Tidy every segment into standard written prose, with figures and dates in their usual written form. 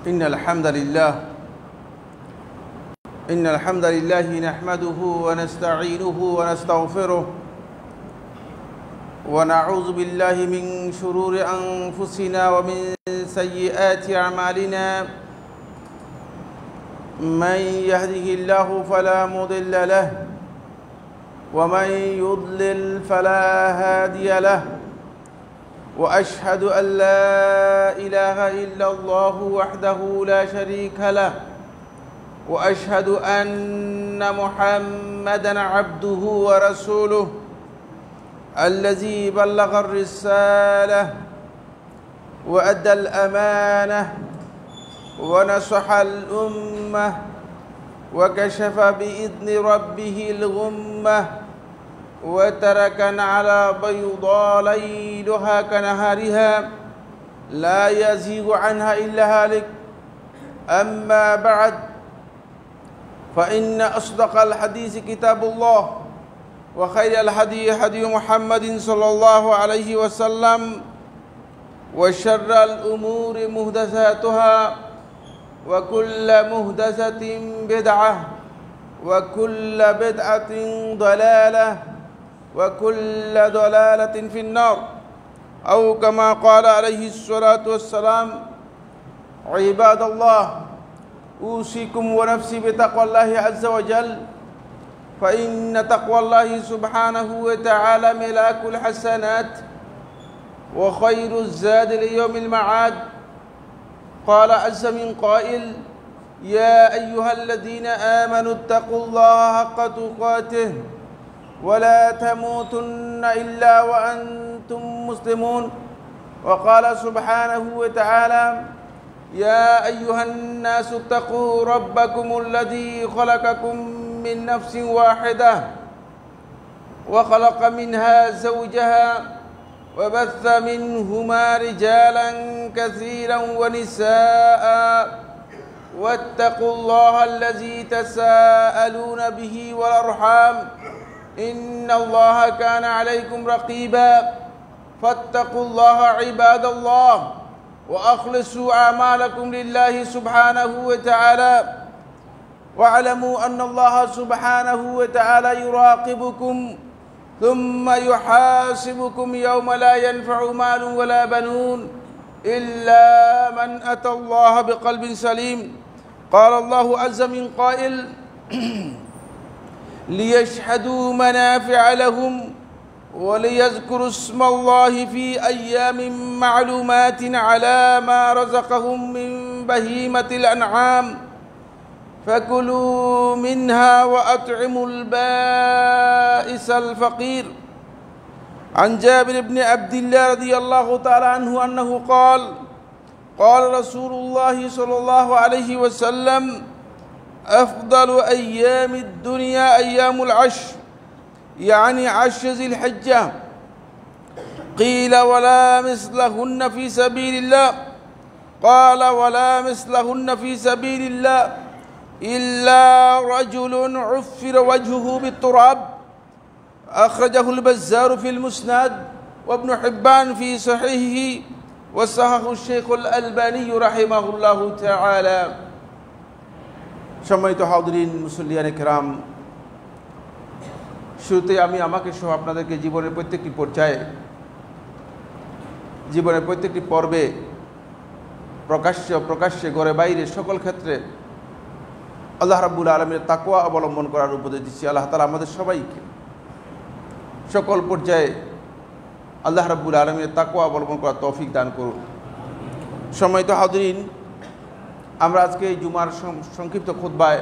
إن الحمد لله نحمده ونستعينه ونستغفره ونعوذ بالله من شرور أنفسنا ومن سيئات أعمالنا من يهده الله فلا مضل له ومن يضلل فلا هادي له وأشهد أن لا إله إلا الله وحده لا شريك له وأشهد أن محمدًا عبده ورسوله الذي بلغ الرسالة وأدى الأمانة ونصح الأمة وكشف بإذن ربه الغمة وتركنا على بيضاء ليلها كنهارها لا يزيغ عنها إلا هالك. أما بعد فإن أصدق الحديث كتاب الله وخير الهدي هدي محمد صلى الله عليه وسلم وشر الأمور محدثاتها وكل محدثة بدعة وكل بدعة ضلالة وكل ضلالة في النار أو كما قال عليه الصلاة والسلام. عباد الله أوصيكم ونفسي بتقوى الله عز وجل فإن تقوى الله سبحانه وتعالى ملاك الحسنات وخير الزاد ليوم المعاد. قال عز من قائل: يا أيها الذين آمنوا اتقوا الله حق تقاته ولا تموتن إلا وأنتم مسلمون. وقال سبحانه وتعالى: يا أيها الناس اتقوا ربكم الذي خلقكم من نفس واحدة وخلق منها زوجها وبث منهما رجالا كثيرا ونساء واتقوا الله الذي تساءلون به والأرحام إن الله كان عليكم رقيبا. فاتقوا الله عباد الله وأخلصوا أعمالكم لله سبحانه وتعالى واعلموا أن الله سبحانه وتعالى يراقبكم ثم يحاسبكم يوم لا ينفع مال ولا بنون إلا من أتى الله بقلب سليم. قال الله عز من قائل: ليشهدوا منافع لهم وليذكروا اسم الله في أيام معلومات على ما رزقهم من بهيمة الأنعام فكلوا منها وأطعموا البائس الفقير. عن جابر بن عبد الله رضي الله تعالى عنه أنه قال: قال رسول الله صلى الله عليه وسلم: أفضل أيام الدنيا أيام العشر، يعني عشر ذي الحجة. قيل: ولا مثلهن في سبيل الله؟ قال: ولا مثلهن في سبيل الله إلا رجل عفر وجهه بالتراب. أخرجه البزار في المسند وابن حبان في صحيحه وصححه الشيخ الألباني رحمه الله تعالى. সম্মানিত হাউদরিন মুসল্লিয়ানে কেরাম, শুরুতে আমি আমাকে সহ আপনাদেরকে জীবনের প্রত্যেকটি পর্যায়ে, জীবনের প্রত্যেকটি পর্বে, প্রকাশ্যে ঘরে বাইরে সকল ক্ষেত্রে আল্লাহ রাব্বুল আলামিনের তাকওয়া অবলম্বন করার উপদেশ দিচ্ছি। আল্লাহ তাআলা আমাদের সবাইকে সকল পর্যায়ে আল্লাহ রাব্বুল আলামিনের তাকওয়া অবলম্বন করার তৌফিক দান করুন। সম্মানিত হাউদরিন, আমরা আজকে এই জুমার সংক্ষিপ্ত খুতবায়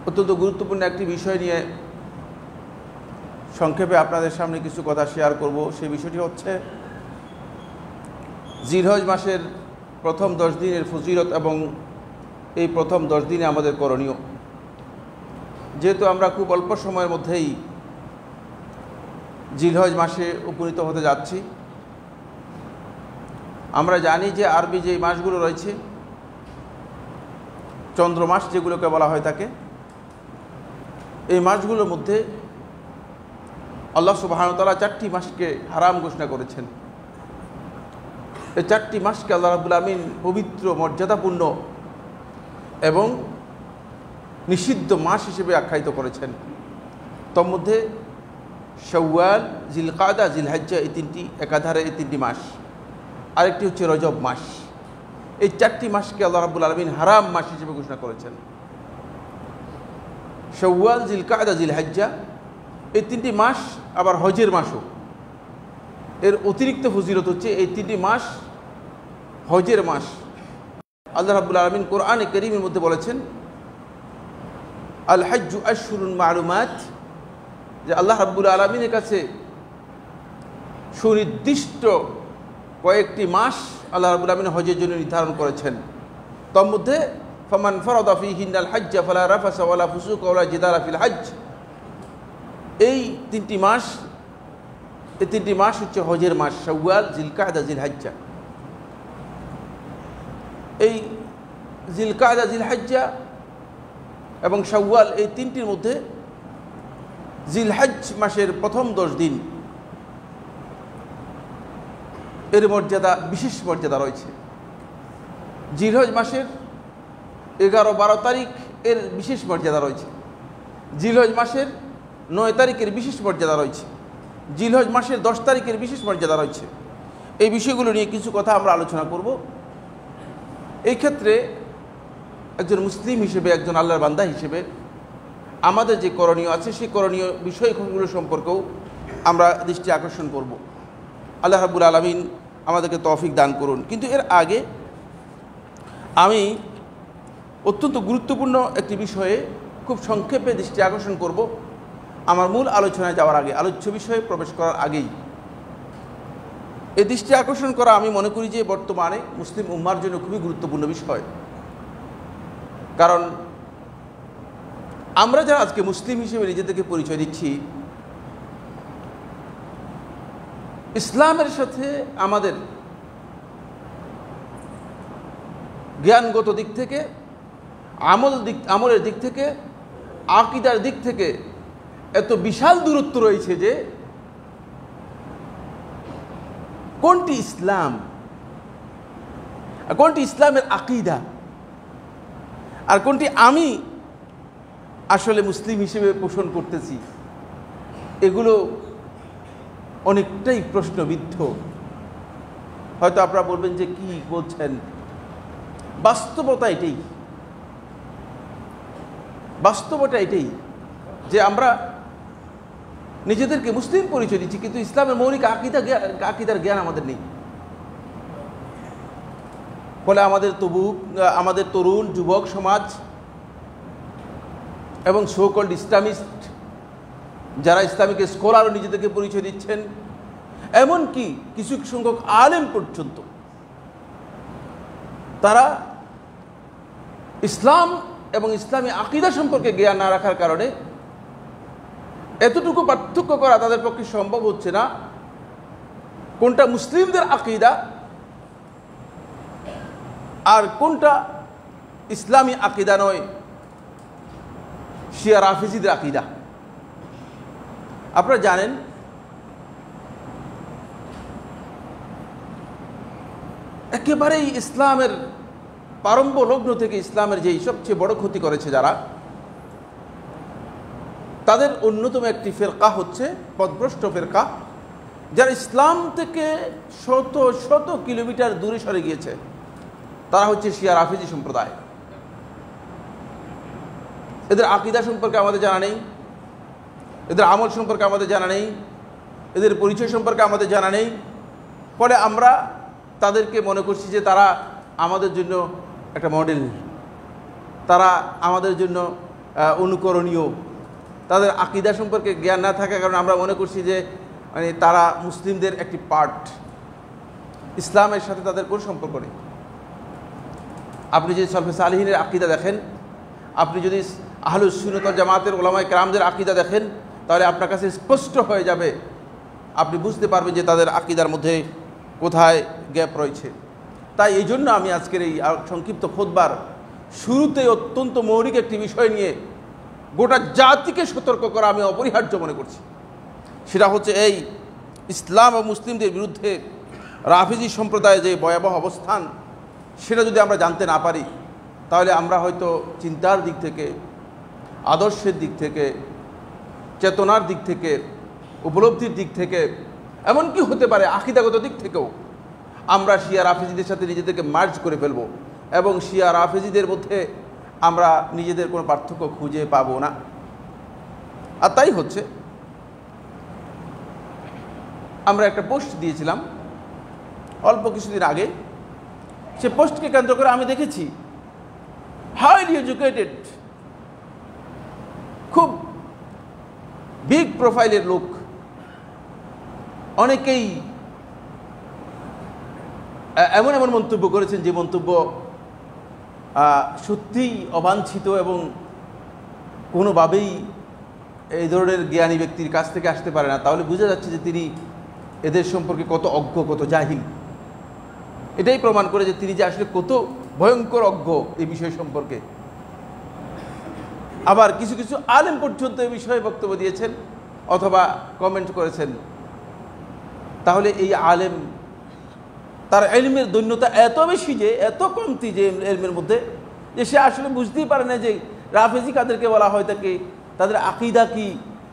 অত্যন্ত গুরুত্বপূর্ণ একটি বিষয় নিয়ে সংক্ষেপে আপনাদের সামনে কিছু কথা শেয়ার করব। সেই বিষয়টি হচ্ছে জিলহজ মাসের প্রথম 10 দিনের ফজিলত এবং এই প্রথম 10 দিনে আমাদের করণীয়। যেহেতু আমরা খুব অল্প সময়ের মধ্যেই জিলহজ মাসে উপনীত হতে যাচ্ছি, আমরা জানি যে আরবি যে মাসগুলো রয়েছে, চন্দ্র মাস যেগুলোকে বলা হয় থাকে, এই মাসগুলোর মধ্যে আল্লাহ সুবহানাহু ওয়া তাআলা 4টি মাসকে হারাম ঘোষণা করেছেন। এই 4টি মাসকে আল্লাহ রাব্বুল আমিন পবিত্র, মর্যাদাপূর্ণ এবং নিষিদ্ধ মাস হিসেবে আখ্যায়িত করেছেন। তোর মধ্যে শাওয়াল, জিলকাদা, জিলহজ্জা, এই 3টি একাধারে, এই 3টি মাস। আরেকটি হচ্ছে রজব মাস। এই 4টি মাসকে আল্লাহ রাব্বুল আলামিন হারাম মাস হিসেবে ঘোষণা করেছেন। শাওয়াল, জিলকাদা, জিলহজ্জা, এই 3টি মাস আবার হজের মাসও। এর অতিরিক্ত ফজিলত হচ্ছে এই 3টি মাস হজের মাস। আল্লাহ রাব্বুল আলামিন কোরআনে কারীমের মধ্যে বলেছেন, আল হজ্জু আশহুরুন মালুমাত, যে আল্লাহ রাব্বুল আলামিনের কাছে সুনির্দিষ্ট কয়েকটি মাস আল্লাহ রাব্বুল আলামিন হজের জন্য নির্ধারণ করেছেন। তার মধ্যে ফামান ফারাদা ফীহিন্নাল হজ্জা ফালা রাফাসা ওয়ালা ফুসুকা ওয়ালা জিদালা ফিল হজ্জ, এই 3টি মাস, এই 3টি মাস হচ্ছে হজের মাস, শাওয়াল, জিলকাদা, জিলহজ্জা। এই জিলকাদা, জিলহজ্জা এবং শাওয়াল, এই 3টির মধ্যে জিলহজ মাসের প্রথম 10 দিন এর মর্যাদা, বিশেষ মর্যাদা রয়েছে। জিলহজ মাসের 11-12 তারিখ এর বিশেষ মর্যাদা রয়েছে। জিলহজ মাসের 9 তারিখের বিশেষ মর্যাদা রয়েছে। জিলহজ মাসের 10 তারিখের বিশেষ মর্যাদা রয়েছে। এই বিষয়গুলো নিয়ে কিছু কথা আমরা আলোচনা করব। এই ক্ষেত্রে একজন মুসলিম হিসেবে, একজন আল্লাহর বান্দা হিসেবে আমাদের যে করণীয় আছে, সেই করণীয় বিষয়গুলো সম্পর্কেও আমরা দৃষ্টি আকর্ষণ করব। আল্লাহ রাব্বুল আলামিন আমাদেরকে তৌফিক দান করুন। কিন্তু এর আগে আমি অত্যন্ত গুরুত্বপূর্ণ একটি বিষয়ে খুব সংক্ষেপে দৃষ্টি আকর্ষণ করব। আমার মূল আলোচনায় যাওয়ার আগে, আলোচ্য বিষয়ে প্রবেশ করার আগেই এই দৃষ্টি আকর্ষণ করা আমি মনে করি যে বর্তমানে মুসলিম উম্মার জন্য খুবই গুরুত্বপূর্ণ বিষয়। কারণ আমরা যারা আজকে মুসলিম হিসেবে নিজেদেরকে পরিচয় দিচ্ছি, ইসলামের সাথে আমাদের জ্ঞানগত দিক থেকে, আমলের দিক থেকে, আকীদার দিক থেকে এত বিশাল দূরত্ব রয়েছে যে কোনটি ইসলাম, কোনটি ইসলামের আকীদা, আর কোনটি আমি আসলে মুসলিম হিসেবে পোষণ করতেছি, এগুলো অনেকটাই প্রশ্নবিদ্ধ। হয়তো আপনারা বলবেন যে কি বলছেন, বাস্তবতা এটাই, বাস্তবতা এটাই যে আমরা নিজেদেরকে মুসলিম পরিচয় দিচ্ছি, কিন্তু ইসলামের মৌলিক আকীদার জ্ঞান আমাদের নেই। ফলে আমাদের তরুণ যুবক সমাজ এবং সো কল্ড ইসলামিস্ট, যারা ইসলামিক স্কলারও নিজেদেরকে পরিচয় দিচ্ছেন, এমনকি কিছু সংখ্যক আলেম পর্যন্ত, তারা ইসলাম এবং ইসলামী আকীদা সম্পর্কে জ্ঞান না রাখার কারণে এতটুকু পার্থক্য করা তাদের পক্ষে সম্ভব হচ্ছে না কোনটা মুসলিমদের আকীদা আর কোনটা ইসলামী আকীদা নয়, শিয়া রাফিজিদের আকীদা। আপনারা জানেন একেবারেই ইসলামের প্রারম্ভ লগ্ন থেকে ইসলামের যেই সবচেয়ে বড় ক্ষতি করেছে যারা, তাদের অন্যতম একটি ফেরকা হচ্ছে পথভ্রষ্ট ফেরকা, যারা ইসলাম থেকে শত শত কিলোমিটার দূরে সরে গিয়েছে। তারা হচ্ছে শিয়া রাফিজি সম্প্রদায়। এদের আকীদা সম্পর্কে আমাদের জানা নেই, এদের আমল সম্পর্কে আমাদের জানা নেই, এদের পরিচয় সম্পর্কে আমাদের জানা নেই। ফলে আমরা তাদেরকে মনে করছি যে তারা আমাদের জন্য একটা মডেল, তারা আমাদের জন্য অনুকরণীয়। তাদের আকীদা সম্পর্কে জ্ঞান না থাকার কারণে আমরা মনে করছি যে মানে তারা মুসলিমদের একটি পার্ট, ইসলামের সাথে তাদের কোনো সম্পর্ক নেই। আপনি যদি সলফে সালিহিনের আকীদা দেখেন, আপনি যদি আহলুস সুন্নাত ওয়াল জামাতের উলামায়ে কেরামদের আকীদা দেখেন, তাহলে আপনার কাছে স্পষ্ট হয়ে যাবে, আপনি বুঝতে পারবেন যে তাদের আকীদার মধ্যে কোথায় গ্যাপ রয়েছে। তাই এই জন্য আমি আজকের এই সংক্ষিপ্ত খুতবার শুরুতেই অত্যন্ত মৌলিক একটি বিষয় নিয়ে গোটা জাতিকে সতর্ক করা আমি অপরিহার্য মনে করছি। সেটা হচ্ছে এই ইসলাম ও মুসলিমদের বিরুদ্ধে রাফিজি সম্প্রদায়ের যে ভয়াবহ অবস্থান, সেটা যদি আমরা জানতে না পারি, তাহলে আমরা হয়তো চিন্তার দিক থেকে, আদর্শের দিক থেকে, চেতনার দিক থেকে, উপলব্ধির দিক থেকে, এমনকি হতে পারে আকীদাগত দিক থেকেও আমরা শিয়া রাফিজিদের সাথে নিজেদেরকে মার্জ করে ফেলব এবং শিয়া রাফিজিদের মধ্যে আমরা নিজেদের কোনো পার্থক্য খুঁজে পাবো না। আর তাই হচ্ছে। আমরা একটা পোস্ট দিয়েছিলাম অল্প কিছুদিন আগে, সে পোস্টকে কেন্দ্র করে আমি দেখেছি হাইলি এডুকেটেড, খুব বিগ প্রোফাইলের লোক অনেকেই এমন এমন মন্তব্য করেছেন যে মন্তব্য সত্যিই অবাঞ্ছিত এবং কোনোভাবেই এই ধরনের জ্ঞানী ব্যক্তির কাছ থেকে আসতে পারে না। তাহলে বোঝা যাচ্ছে যে তিনি এদের সম্পর্কে কত অজ্ঞ, কত জাহিল। এটাই প্রমাণ করে যে তিনি যে আসলে কত ভয়ঙ্কর অজ্ঞ এই বিষয় সম্পর্কে। আবার কিছু কিছু আলেম পর্যন্ত এই বিষয়ে বক্তব্য দিয়েছেন অথবা কমেন্ট করেছেন। তাহলে এই আলেম, তার ইলমের দৈন্যতা এত বেশি যে, এত কমতি যে ইলমের মধ্যে, যে সে আসলে বুঝতেই পারে না যে রাফেজি কাদেরকে বলা হয় থাকে, তাদের আকীদা কি,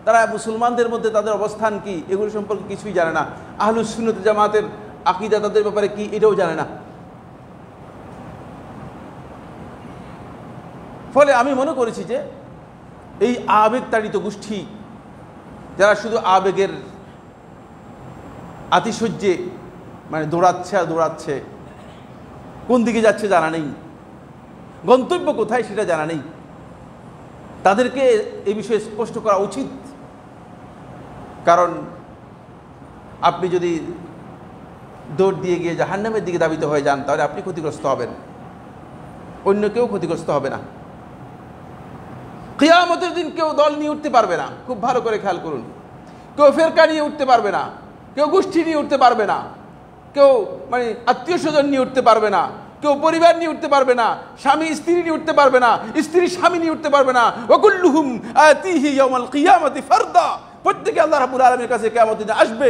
তারা মুসলমানদের মধ্যে তাদের অবস্থান কি, এগুলো সম্পর্কে কিছুই জানে না। আহলুস সুন্নাত জামাতের আকীদা তাদের ব্যাপারে কি, এটাও জানে না। ফলে আমি মনে করেছি যে এই আবেগ তাড়িত গোষ্ঠী, যারা শুধু আবেগের আতিশয্যে মানে দৌড়াচ্ছে আর দৌড়াচ্ছে, কোন দিকে যাচ্ছে জানা নেই, গন্তব্য কোথায় সেটা জানা নেই, তাদেরকে এই বিষয়ে স্পষ্ট করা উচিত। কারণ আপনি যদি দৌড় দিয়ে গিয়ে জাহান্নামের দিকে ধাবিত হয়ে যান, তাহলে আপনি ক্ষতিগ্রস্ত হবেন, অন্য কেউ ক্ষতিগ্রস্ত হবে না। কিয়ামতের দিন কেউ দল নিয়ে উঠতে পারবে না, খুব ভালো করে খেয়াল করুন। কেউ ফেরকা নিয়ে উঠতে পারবে না, কেউ গোষ্ঠী নিয়ে উঠতে পারবে না, কেউ মানে আত্মীয় স্বজন নিয়ে উঠতে পারবে না, কেউ পরিবার নিয়ে উঠতে পারবে না, স্বামী স্ত্রী নিয়ে উঠতে পারবে না, স্ত্রী স্বামী নিয়ে উঠতে পারবে না। ওয়াকুল্লুহুম আতিহি ইয়াওমাল কিয়ামাতি ফারদা, প্রত্যেকে আল্লাহ রাব্বুল আলামিনের কাছে কিয়ামতের দিন আসবে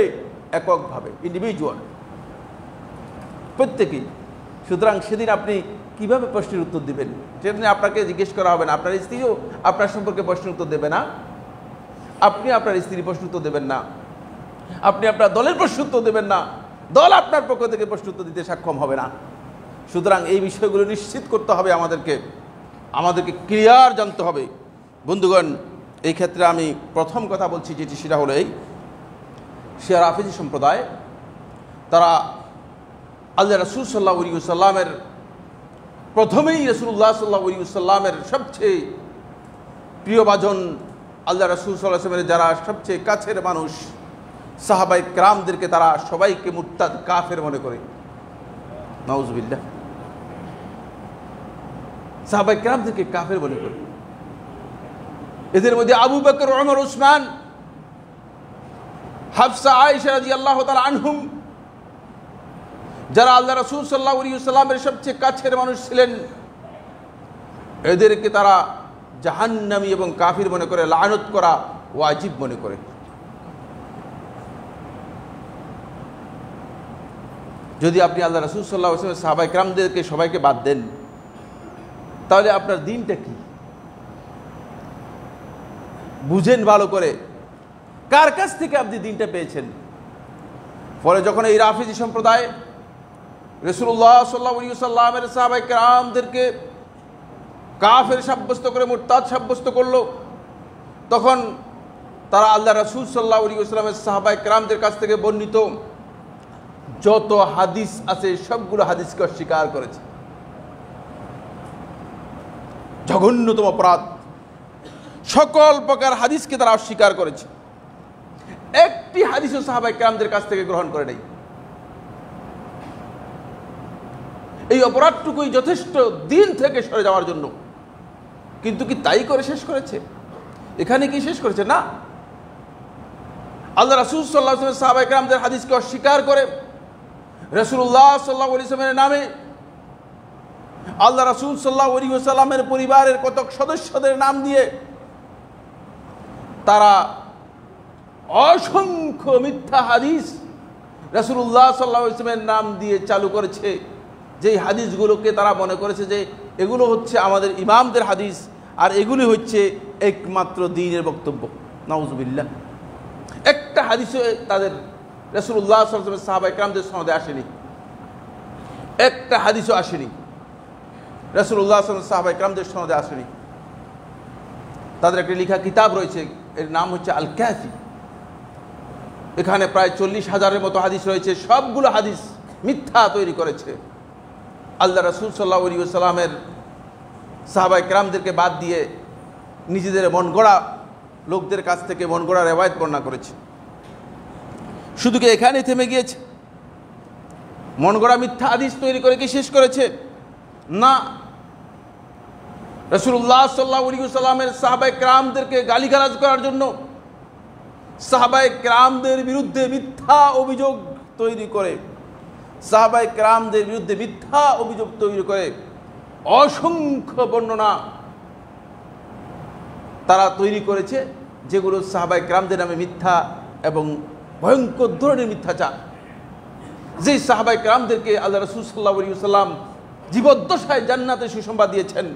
এককভাবে, ইন্ডিভিজুয়াল, প্রত্যেকেই। সুতরাং সেদিন আপনি কিভাবে প্রশ্নের উত্তর দিবেন? সেদিন আপনাকে জিজ্ঞেস করা হবে না, আপনার স্ত্রীও আপনার সম্পর্কে প্রশ্নের উত্তর দেবে না, আপনি আপনার স্ত্রীর প্রশ্ন উত্তর দেবেন না, আপনি আপনার দলের প্রশ্ন উত্তর দেবেন না, দল আপনার পক্ষ থেকে প্রশ্ন উত্তর দিতে সক্ষম হবে না। সুতরাং এই বিষয়গুলো নিশ্চিত করতে হবে আমাদেরকে ক্লিয়ার জানতে হবে। বন্ধুগণ, এই ক্ষেত্রে আমি প্রথম কথা বলছি যেটি, সেটা হলো এই শিয়া রাফিজি সম্প্রদায়, তারা আল্লাহ রাসূল সাল্লাল্লাহু আলাইহি ওয়াসাল্লামের প্রথমেই রাসূলুল্লাহ সাল্লাল্লাহু আলাইহি ওয়াসাল্লামের সবচেয়ে প্রিয়ভাজন, আল্লাহ রাসূল সাল্লাল্লাহু আলাইহি ওয়াসাল্লামের যারা সবচেয়ে কাছের মানুষ, সাহাবায়ে কেরামদেরকে তারা সবাইকে মুরতাদ, কাফের মনে করে। নাউজুবিল্লাহ। সাহাবায়ে কেরামদেরকে কাফের মনে করে। এদের মধ্যে আবু বকর, ওমর, উসমান, হাফসা, আয়েশা রাদিয়াল্লাহু তাআলা আনহুম, যারা আল্লাহ রাসূল সাল্লাল্লাহু আলাইহি ওয়াসাল্লামের সবচেয়ে কাছের মানুষ ছিলেন, এদেরকে তারা জাহান্নামী এবং কাফির মনে করে, লানত করা ওয়াজিব মনে করে। যদি আপনি আল্লাহ রাসূল সাল্লাল্লাহু আলাইহি ওয়াসাল্লাম সাহাবায়ে কেরামদেরকে সবাইকে বাদ দেন, তাহলে আপনার দিনটা কি? বুঝেন ভালো করে কার কাছ থেকে আপনি দিনটা পেয়েছেন। ফলে যখন এই রাফিজি সম্প্রদায় রাসূলুল্লাহ সাল্লাল্লাহু আলাইহি ওয়াসাল্লামের সাহাবায়ে কেরামদেরকে কাফের সাব্যস্ত করে মুরতাদ সাব্যস্ত করলো, তখন তারা আল্লাহ রাসূল সাল্লাল্লাহু আলাইহি ওয়াসাল্লামের সাহাবায়ে কেরামদের কাছ থেকে বর্ণিত যত হাদিস আছে সবগুলো হাদিসকে অস্বীকার করেছে। জঘন্যতম অপরাধ, সকল প্রকার হাদিসকে তারা অস্বীকার করেছে। একটি হাদিসও সাহাবায়ে কেরামদের কাছ থেকে গ্রহণ করে নাই। এই অপরাধটুকুই যথেষ্ট দিন থেকে সরে যাওয়ার জন্য। কিন্তু কি তাই করে শেষ করেছে? এখানে কি শেষ করেছে? না, আল্লাহ রাসূল সাল্লাল্লাহু আলাইহি ওয়াসাল্লাম সাহাবায়ে কেরামদের হাদিসকে অস্বীকার করে রাসূলুল্লাহ সাল্লাল্লাহু আলাইহি ওয়াসাল্লামের নামে আল্লাহ রাসূল সাল্লাল্লাহু আলাইহি ওয়াসাল্লামের পরিবারের কতক সদস্যদের নাম দিয়ে তারা অসংখ্য মিথ্যা হাদিস রাসূলুল্লাহ সাল্লাল্লাহু আলাইহি ওয়াসাল্লামের নাম দিয়ে চালু করেছে, যেই হাদিসগুলোকে তারা মনে করেছে যে এগুলো হচ্ছে আমাদের ইমামদের হাদিস আর এগুলি হচ্ছে একমাত্র দ্বীনের বক্তব্য। নাউজুবিল্লাহ। একটা হাদিসও তাদের রাসূলুল্লাহ সাল্লাল্লাহু আলাইহি ওয়াসাল্লাম সাহাবায়ে কেরামদের সনদে আসেনি, একটা হাদিসও আসেনি রাসূলুল্লাহ সাল্লাল্লাহু আলাইহি ওয়াসাল্লাম সাহাবায়ে কেরামদের সনদে আসেনি। তাদের একটা লেখা কিতাব রয়েছে, এর নাম হচ্ছে আল কাফি। এখানে প্রায় 40,000-এর মতো হাদিস রয়েছে, সবগুলো হাদিস মিথ্যা তৈরি করেছে। আল্লাহ রাসূল সাল্লাল্লাহু আলাইহি ওয়াসাল্লামের সাহাবায়ে কেরামদেরকে বাদ দিয়ে নিজেদের মন গড়া লোকদের কাছ থেকে মন গড়া রেওয়ায়েত বর্ণনা করেছে। শুধু কি এখানে থেমে গিয়েছে? মন গড়া মিথ্যা হাদিস তৈরি করে কি শেষ করেছে? না, রাসূলুল্লাহ সাল্লাল্লাহু আলাইহি ওয়াসাল্লামের সাহাবায়ে কেরামদেরকে গালিগালাজ করার জন্য সাহাবায়ে কেরামদের বিরুদ্ধে মিথ্যা অভিযোগ তৈরি করে সাহাবায়ে কেরামদের বিরুদ্ধে মিথ্যা অভিযোগ তৈরি করে অসংখ্য বর্ণনা তারা তৈরি করেছে, যেগুলো সাহাবায়ে কেরামদের নামে মিথ্যা এবং ভয়ঙ্কর ধরনের মিথ্যাচার। যে সাহাবায়ে কেরামদেরকে আল্লাহ রাসূল সাল্লাল্লাহু আলাইহি ওয়াসাল্লাম জীবদ্দশায় জান্নাতের সুসংবাদ দিয়েছেন,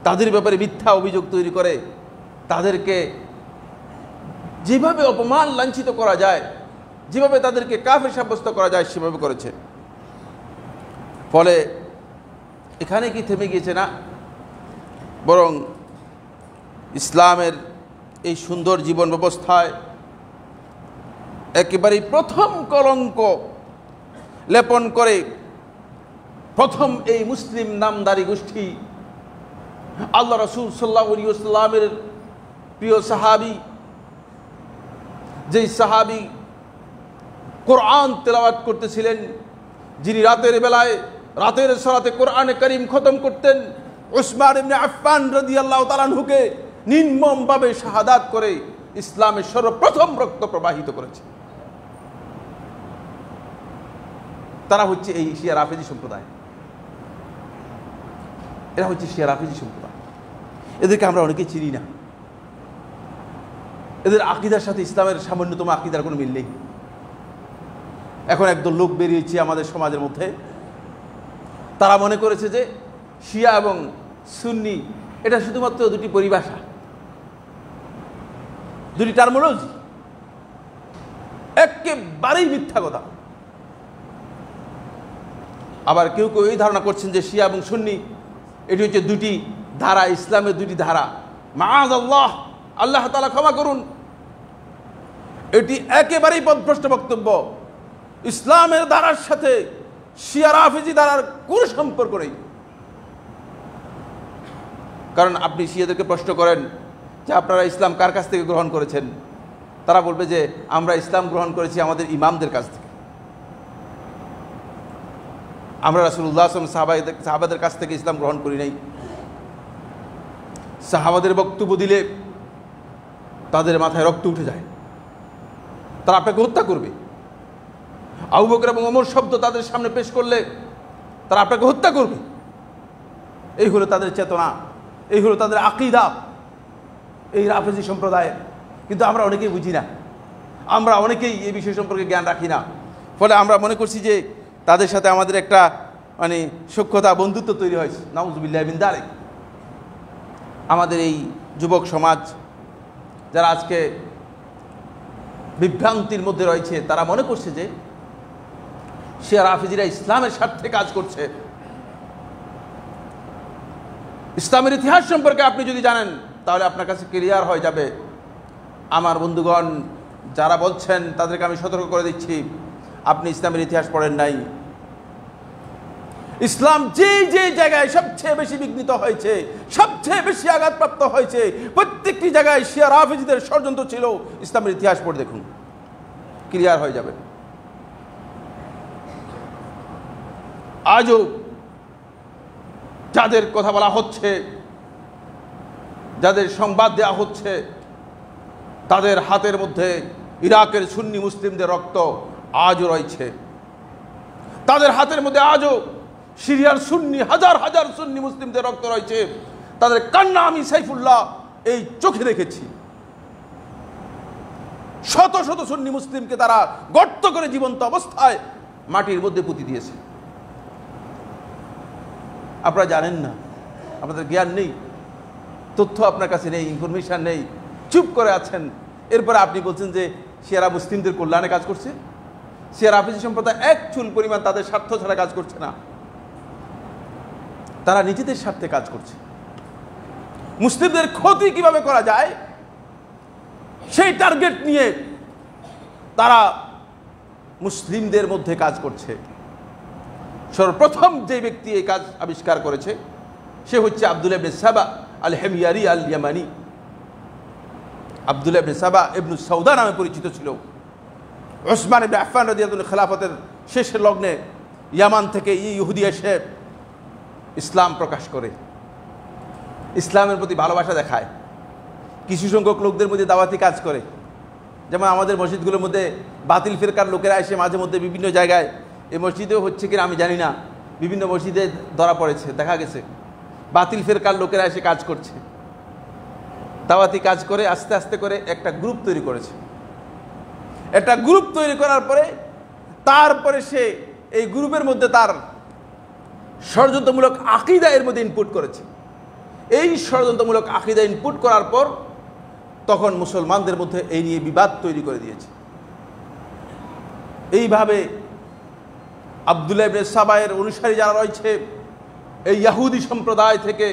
তাদের ব্যাপারে মিথ্যা অভিযোগ তৈরি করে তাদেরকে যেভাবে অপমান লাঞ্ছিত করা যায়, যেভাবে তাদেরকে কাফের সাব্যস্ত করা যায় সেভাবে করেছে। ফলে এখানে কি থেমে গিয়েছে? না, বরং ইসলামের এই সুন্দর জীবন ব্যবস্থায় একেবারেই প্রথম কলঙ্ক লেপন করে প্রথম এই মুসলিম নামদারি গোষ্ঠী আল্লাহ রাসূল সাল্লাল্লাহু আলাইহি ওয়াসাল্লামের প্রিয় সাহাবী, যেই সাহাবী কোরআন তেলাওয়াত করতেছিলেন, যিনি রাতের বেলায় রাতের সালাতে কোরআনে কারীম খতম করতেন, উসমান ইবনে আফফান রাদিয়াল্লাহু তাআলা আনহুকে নির্মমভাবে শাহাদাত করে ইসলামের সর্বপ্রথম রক্ত প্রবাহিত করেছে। তারা হচ্ছে এই শিয়া রাফিজি সম্প্রদায়। এরা হচ্ছে শিয়া রাফিজি সম্প্রদায়। এদেরকে আমরা অনেকেই চিনি না। এদের আকীদার সাথে ইসলামের সামান্যতম আকীদার কোনো মিল নেই। এখন একদল লোক বেরিয়েছে আমাদের সমাজের মধ্যে, তারা মনে করেছে যে শিয়া এবং সুন্নি এটা শুধুমাত্র দুটি পরিভাষা, দুটি টার্মোলজি। একেবারেই মিথ্যা কথা। আবার কেউ কেউ এই ধারণা করছেন যে শিয়া এবং সুন্নি এটি হচ্ছে দুটি ধারা, ইসলামের দুটি ধারা। মাআযাল্লাহ, আল্লাহ তাআলা ক্ষমা করুন, এটি একেবারেই পথভ্রষ্ট বক্তব্য। ইসলামের ধারার সাথে শিয়া রাফিজি ধারার কোনো সম্পর্ক নেই। কারণ আপনি শিয়াদেরকে প্রশ্ন করেন যে আপনারা ইসলাম কার কাছ থেকে গ্রহণ করেছেন, তারা বলবে যে আমরা ইসলাম গ্রহণ করেছি আমাদের ইমামদের কাছ থেকে। আমরা রাসূলুল্লাহ সাল্লাল্লাহু আলাইহি ওয়াসাল্লাম সাহাবাদের কাছ থেকে ইসলাম গ্রহণ করি নাই। সাহাবাদের বক্তব্য দিলে তাদের মাথায় রক্ত উঠে যায়, তারা আপনাকে হত্যা করবে। আবু বকর এবং ওমর শব্দ তাদের সামনে পেশ করলে তারা আপনাকে হত্যা করবে। এই হলো তাদের চেতনা, এই হলো তাদের আকীদা, এই রাফিজি সম্প্রদায়ের। কিন্তু আমরা অনেকেই বুঝি না, আমরা অনেকেই এই বিষয় সম্পর্কে জ্ঞান রাখি না। ফলে আমরা মনে করছি যে তাদের সাথে আমাদের একটা মানে সখ্যতা বন্ধুত্ব তৈরি হয়েছে। নাউজুবিল্লাহ মিন যালিক। আমাদের এই যুবক সমাজ যারা আজকে বিভ্রান্তির মধ্যে রয়েছে, তারা মনে করছে যে শিয়া রাফিজিরা ইসলামের স্বার্থে কাজ করছে। ইসলামের ইতিহাস সম্পর্কে আপনি যদি জানেন তাহলে আপনার কাছে ক্লিয়ার হয়ে যাবে। আমার বন্ধুগণ যারা বলছেন তাদেরকে আমি সতর্ক করে দিচ্ছি, আপনি ইসলামের ইতিহাস পড়েন নাই। ইসলাম যে যে জায়গায় সবচেয়ে বেশি বিঘ্নিত হয়েছে, সবচেয়ে বেশি আঘাতপ্রাপ্ত হয়েছে, প্রত্যেকটি জায়গায় শিয়া রাফিজিদের ষড়যন্ত্র ছিল। ইসলামের ইতিহাস পড়ে দেখুন, ক্লিয়ার হয়ে যাবে। আজও যাদের কথা বলা হচ্ছে, যাদের সংবাদ দেওয়া হচ্ছে, তাদের হাতের মধ্যে ইরাকের সুন্নি মুসলিমদের রক্ত আজও রয়েছে। তাদের হাতের মধ্যে আজও সিরিয়ার সুন্নি হাজার হাজার সুন্নি মুসলিমদের রক্ত রয়েছে। তাদের কান্না আমি সাইফুল্লাহ এই চোখে দেখেছি। শত শত সুন্নি মুসলিমকে তারা গর্ত করে জীবন্ত অবস্থায় মাটির মধ্যে পুঁতি দিয়েছে। আপনারা জানেন না, আপনাদের জ্ঞান নেই, তথ্য আপনার কাছে নেই, ইনফরমেশন নেই, চুপ করে আছেন। এরপরে আপনি বলছেন যে শিয়া মুসলিমদের কল্যাণে কাজ করছে। শিয়া রাফিজি সম্প্রদায় এক চুল পরিমাণ তাদের স্বার্থ ছাড়া কাজ করছে না, তারা নিজেদের স্বার্থে কাজ করছে। মুসলিমদের ক্ষতি কিভাবে করা যায় সেই টার্গেট নিয়ে তারা মুসলিমদের মধ্যে কাজ করছে। সর্বপ্রথম যে ব্যক্তি এই কাজ আবিষ্কার করেছে সে হচ্ছে আব্দুল্লাহ ইবনে সাবা আল হিময়ারি আল ইয়ামানি। আব্দুল্লাহ ইবনে সাবা ইবনু সৌদা নামে পরিচিত ছিল। ওসমান ইবনে আফফান রাদিয়াল্লাহু আনহু খেলাফতের শেষের লগ্নে ইয়ামান থেকে ইহুদি এসে ইসলাম প্রকাশ করে, ইসলামের প্রতি ভালোবাসা দেখায়, কিছু সংখ্যক লোকদের মধ্যে দাওয়াতি কাজ করে। যেমন আমাদের মসজিদগুলোর মধ্যে বাতিল ফিরকার লোকেরা এসে মাঝে মধ্যে বিভিন্ন জায়গায়, এই মসজিদেও হচ্ছে কিনা আমি জানি না, বিভিন্ন মসজিদে ধরা পড়েছে, দেখা গেছে বাতিল ফিরকার লোকেরা এসে কাজ করছে, দাওয়াতি কাজ করে আস্তে আস্তে করে একটা গ্রুপ তৈরি করেছে। একটা গ্রুপ তৈরি করার পরে তারপরে সে এই গ্রুপের মধ্যে তার ষড়যন্ত্রমূলক আকীদা এর মধ্যে ইনপুট করেছে। এই ষড়যন্ত্রমূলক আকীদা ইনপুট করার পর তখন মুসলমানদের মধ্যে এই নিয়ে বিবাদ তৈরি করে দিয়েছে। এইভাবে আব্দুল্লাহ ইবনে সাবায়ের অনুসারী যারা রয়েছে, এই ইহুদি সম্প্রদায় থেকে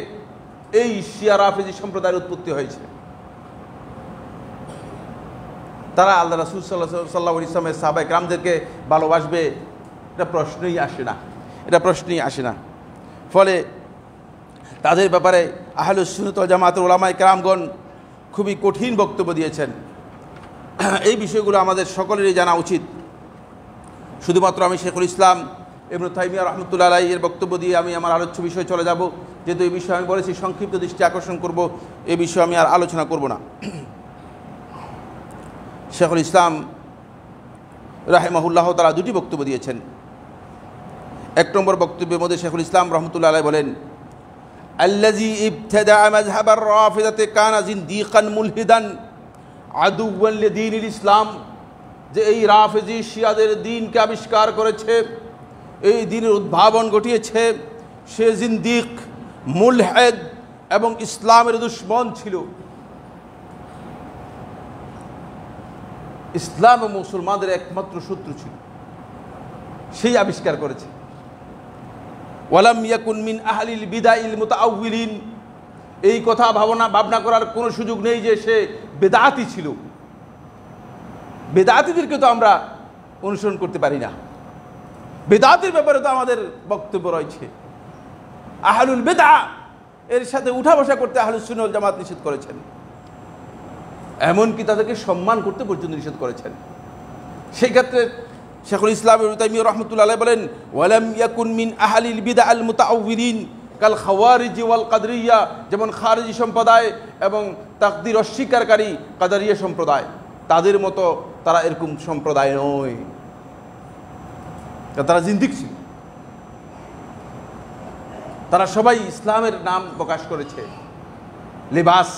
এই শিয়া রাফিজি সম্প্রদায়ের উৎপত্তি হয়েছে। তারা আল্লাহ রাসূল সাল্লাল্লাহু আলাইহি ওয়াসাল্লামের সাহাবায়ে কেরামদেরকে ভালোবাসবে, এটা প্রশ্নই আসে না, এটা প্রশ্নই আসে না। ফলে তাদের ব্যাপারে আহলুস সুন্নাত ওয়াল জামাতের উলামায়ে কেরামগণ খুবই কঠিন বক্তব্য দিয়েছেন। এই বিষয়গুলো আমাদের সকলেরই জানা উচিত। শুধুমাত্র আমি শেখুল ইসলাম ইবনে তাইমিয়া রাহমাতুল্লাহ আলাইহি এর বক্তব্য দিয়ে আমি আমার আলোচ্য বিষয়ে চলে যাব, যেহেতু এই বিষয়ে আমি বলেছি সংক্ষিপ্ত দৃষ্টি আকর্ষণ করব, এই বিষয়ে আমি আর আলোচনা করব না। শেখুল ইসলাম রাহিমাহুল্লাহ তাআলা দুটি বক্তব্য দিয়েছেন। এক নম্বর বক্তব্যের মধ্যে শেখুল ইসলাম রাহমাতুল্লাহ আলাইহি বলেন, আল্লাযী ইবতাদাআ মাযহাবার রাফিদাতি কানা জিনদিকান মুলহিদান আদুওয়ান লিদীনিল ইসলাম, যে এই রাফিজি শিয়াদের দ্বীনকে আবিষ্কার করেছে, এই দ্বীনের উদ্ভাবন ঘটিয়েছে, সে জিনদিক, মুলহিদ এবং ইসলামের দুশমন ছিল। ইসলাম ও মুসলমানদের একমাত্র শত্রু ছিল, সেই আবিষ্কার করেছে। ওয়ালাম ইয়াকুন মিন আহলিল বিদাইল মুতাআউবিলিন, এই কথা ভাবনা করার কোনো সুযোগ নেই যে সে বেদাতি ছিল। বেদাতিদেরকে তো আমরা অনুসরণ করতে পারি না, বেদাতির ব্যাপারে তো আমাদের বক্তব্য রয়েছে। আহলুল বিদআ এর সাথে উঠা বসা করতে আহলুস সুন্নাহ ওয়াল জামাত নিষেধ করেছেন, এমনকি তাদেরকে সম্মান করতে পর্যন্ত নিষেধ করেছেন। সেই ক্ষেত্রে শেখুল ইসলাম ইবনে তাইমিয়া রাহমাতুল্লাহ আলাইহি বলেন, ওয়ালাম ইয়াকুন মিন আহলিল বিদআ আল মুতাআউবিলিন কাল খাওয়ারিজি ওয়াল কাদরিয়া, যেমন খারিজি সম্প্রদায় এবং তাকদীর অস্বীকারী কাদরিয়া সম্প্রদায়, তাদের মতো তারা এরকম সম্প্রদায় নয়, তারা জিন্দিক ছিল। তারা সবাই ইসলামের নাম প্রকাশ করেছে, লিবাস,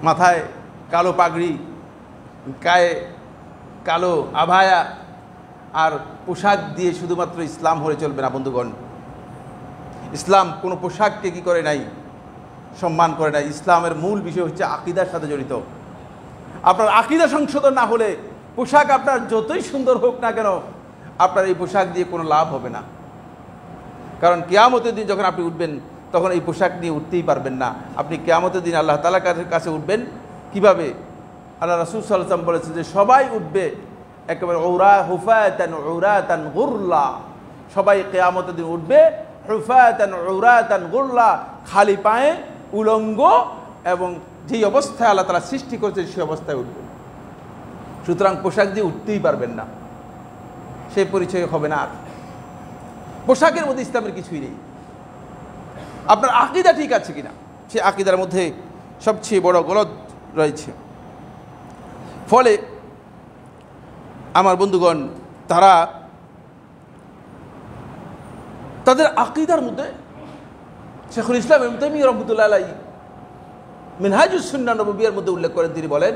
মাথায় কালো পাগড়ি, গায়ে কালো আভায়া, আর পোশাক দিয়ে শুধুমাত্র ইসলাম হলে চলবে না বন্ধুগণ। ইসলাম কোনো পোশাককে কি করে নাই, সম্মান করে নাই। ইসলামের মূল বিষয় হচ্ছে আকীদার সাথে জড়িত। আপনার আকীদা সংশোধন না হলে পোশাক আপনার যতই সুন্দর হোক না কেন, আপনার এই পোশাক দিয়ে কোনো লাভ হবে না। কারণ কিয়ামতের দিন যখন আপনি উঠবেন তখন এই পোশাক নিয়ে উঠতেই পারবেন না। আপনি কিয়ামতের দিন আল্লাহ তাআলার কাছে উঠবেন কিভাবে? আল্লাহ রাসূল সাল্লাল্লাহু আলাইহি ওয়াসাল্লাম বলেছেন যে সবাই উঠবে একেবারে উরাতান গুরলা। সবাই কিয়ামতের দিন উঠবে উরাতান গুরলা, খালি পায়ে, উলঙ্গ, এবং যেই অবস্থায় আল্লাহ তাআলা সৃষ্টি করেছে সেই অবস্থায় উঠবে। সুতরাং পোশাক দিয়ে উঠতেই পারবেন না, সেই পরিচয় হবে না। আর পোশাকের মধ্যে ইসলামের কিছুই নেই। আপনার আকীদা ঠিক আছে কিনা, সেই আকীদার মধ্যে সবচেয়ে বড় গলদ রয়েছে। ফলে আমার বন্ধুগণ, তাদের আকীদার মধ্যে শেখুল ইসলাম ইবনে তাইমিয়্যা রাহমাতুল্লাহ আলাইহি মিনহাজুস সুন্নাহ নববিয়ার মধ্যে উল্লেখ করেন। তিনি বলেন,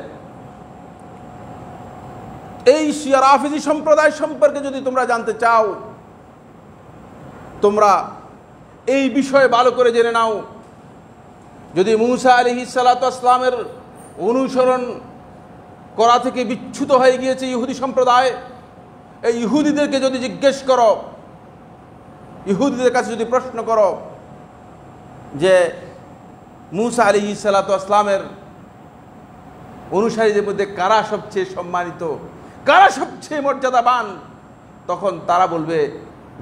এই শিয়া রাফিজি সম্প্রদায় সম্পর্কে যদি তোমরা জানতে চাও, তোমরা এই বিষয়ে ভালো করে জেনে নাও। যদি মূসা আলাইহিস সালাতু ওয়াস সালামের অনুসরণ করা থেকে বিচ্যুত হয়ে গিয়েছে ইহুদি সম্প্রদায়, এই ইহুদিদেরকে যদি জিজ্ঞেস করো, ইহুদিদের কাছে যদি প্রশ্ন করো যে মূসা আলাইহিস সালাতু ওয়াস সালামের অনুসারীদের মধ্যে কারা সবচেয়ে সম্মানিত, কারা সবচেয়ে মর্যাদাবান, তখন তারা বলবে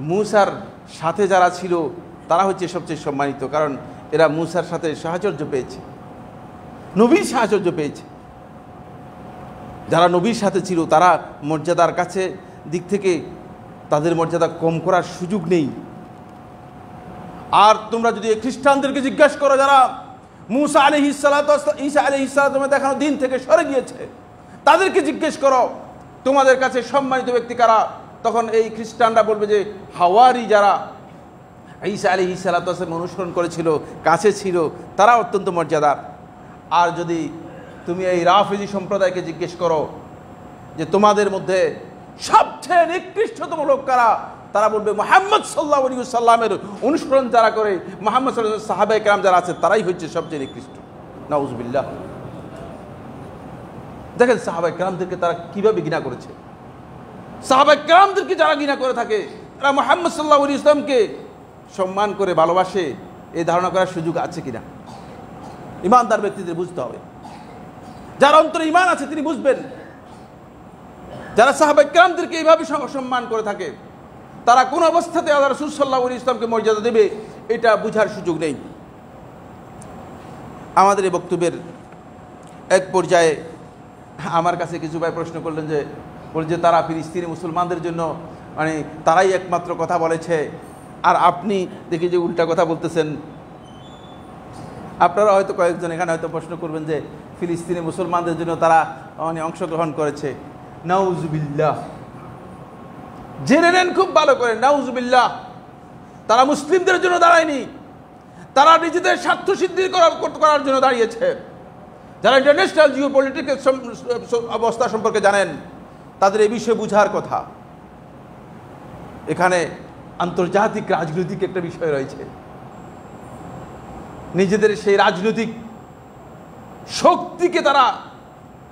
মূসার সাথে যারা ছিল তারা হচ্ছে সবচেয়ে সম্মানিত। কারণ এরা মূসার সাথে সাহচর্য পেয়েছে, নবীর সাহচর্য পেয়েছে। যারা নবীর সাথে ছিল তারা মর্যাদার কাছে দিক থেকে তাদের মর্যাদা কম করার সুযোগ নেই। আর তোমরা যদি খ্রিস্টানদেরকে জিজ্ঞাসা করো, যারা মূসা আলাইহিস সালাতু ঈসা আলাইহিস সালামের দেখানো দিন থেকে সরে গিয়েছে, তাদেরকে জিজ্ঞেস করো তোমাদের কাছে সম্মানিত ব্যক্তি কারা, তখন এই খ্রিস্টানরা বলবে যে হাওয়ারি, যারা ঈসা আলাইহিস সালাতু অনুসরণ করেছিল, কাছে ছিল, তারা অত্যন্ত মর্যাদার। আর যদি তুমি এই রাফিজি সম্প্রদায়কে জিজ্ঞেস করো যে তোমাদের মধ্যে সবচেয়ে নিকৃষ্টতম লোক কারা, তারা বলবে মুহাম্মদ সাল্লাল্লাহু আলাইহি ওয়াসাল্লামের অনুসরণ যারা করে, মুহাম্মদ সাল্লাল্লাহু আলাইহি ওয়াসাল্লাম সাহাবায়ে কেরাম যারা আছে, তারাই হচ্ছে সবচেয়ে নিকৃষ্ট। নাউজুবিল্লাহ। দেখেন সাহাবায়ে কেরামদেরকে তারা কিভাবে ঘৃণা করেছে। সাহাবায়ে কেরামদেরকে যারা ঘৃণা করে থাকে, তারা মুহাম্মদ সাল্লাল্লাহু আলাইহি ওয়াসাল্লামকে সম্মান করে ভালোবাসে, এই ধারণা করার সুযোগ আছে কিনা ইমানদার ব্যক্তিদের বুঝতে হবে। যার অন্তরে ঈমান আছে তিনি বুঝবেন, যারা সাহাবায়ে কেরামদেরকে এইভাবে সম্মান করে থাকে, তারা কোন অবস্থাতে আল্লাহ রাসূল সাল্লাল্লাহু আলাইহি ওয়াসাল্লামকে মর্যাদা দেবে এটা বুঝার সুযোগ নেই। আমাদের এই বক্তব্যের এক পর্যায়ে আমার কাছে কিছু ভাই প্রশ্ন করলেন যে তারা ফিলিস্তিনি মুসলমানদের জন্য মানে তারাই একমাত্র কথা বলেছে, আর আপনি দেখি যে উল্টা কথা বলতেছেন। আপনারা হয়তো কয়েকজন এখানে হয়তো প্রশ্ন করবেন যে ফিলিস্তিনি মুসলমানদের জন্য তারা মানে অংশগ্রহণ করেছে। নাউজুবিল্লাহ। জেনে নেন খুব ভালো করে, নাউজুবিল্লাহ। তারা মুসলিমদের জন্য দাঁড়ায়নি, তারা নিজেদের স্বার্থ সিদ্ধি করার জন্য দাঁড়িয়েছে। যারা ইন্টারন্যাশনাল জিও পলিটিক্যাল অবস্থা সম্পর্কে জানেন, তাদের এই বিষয়ে বুঝার কথা। এখানে আন্তর্জাতিক রাজনৈতিক একটা বিষয় রয়েছে। নিজেদের সেই রাজনৈতিক শক্তিকে তারা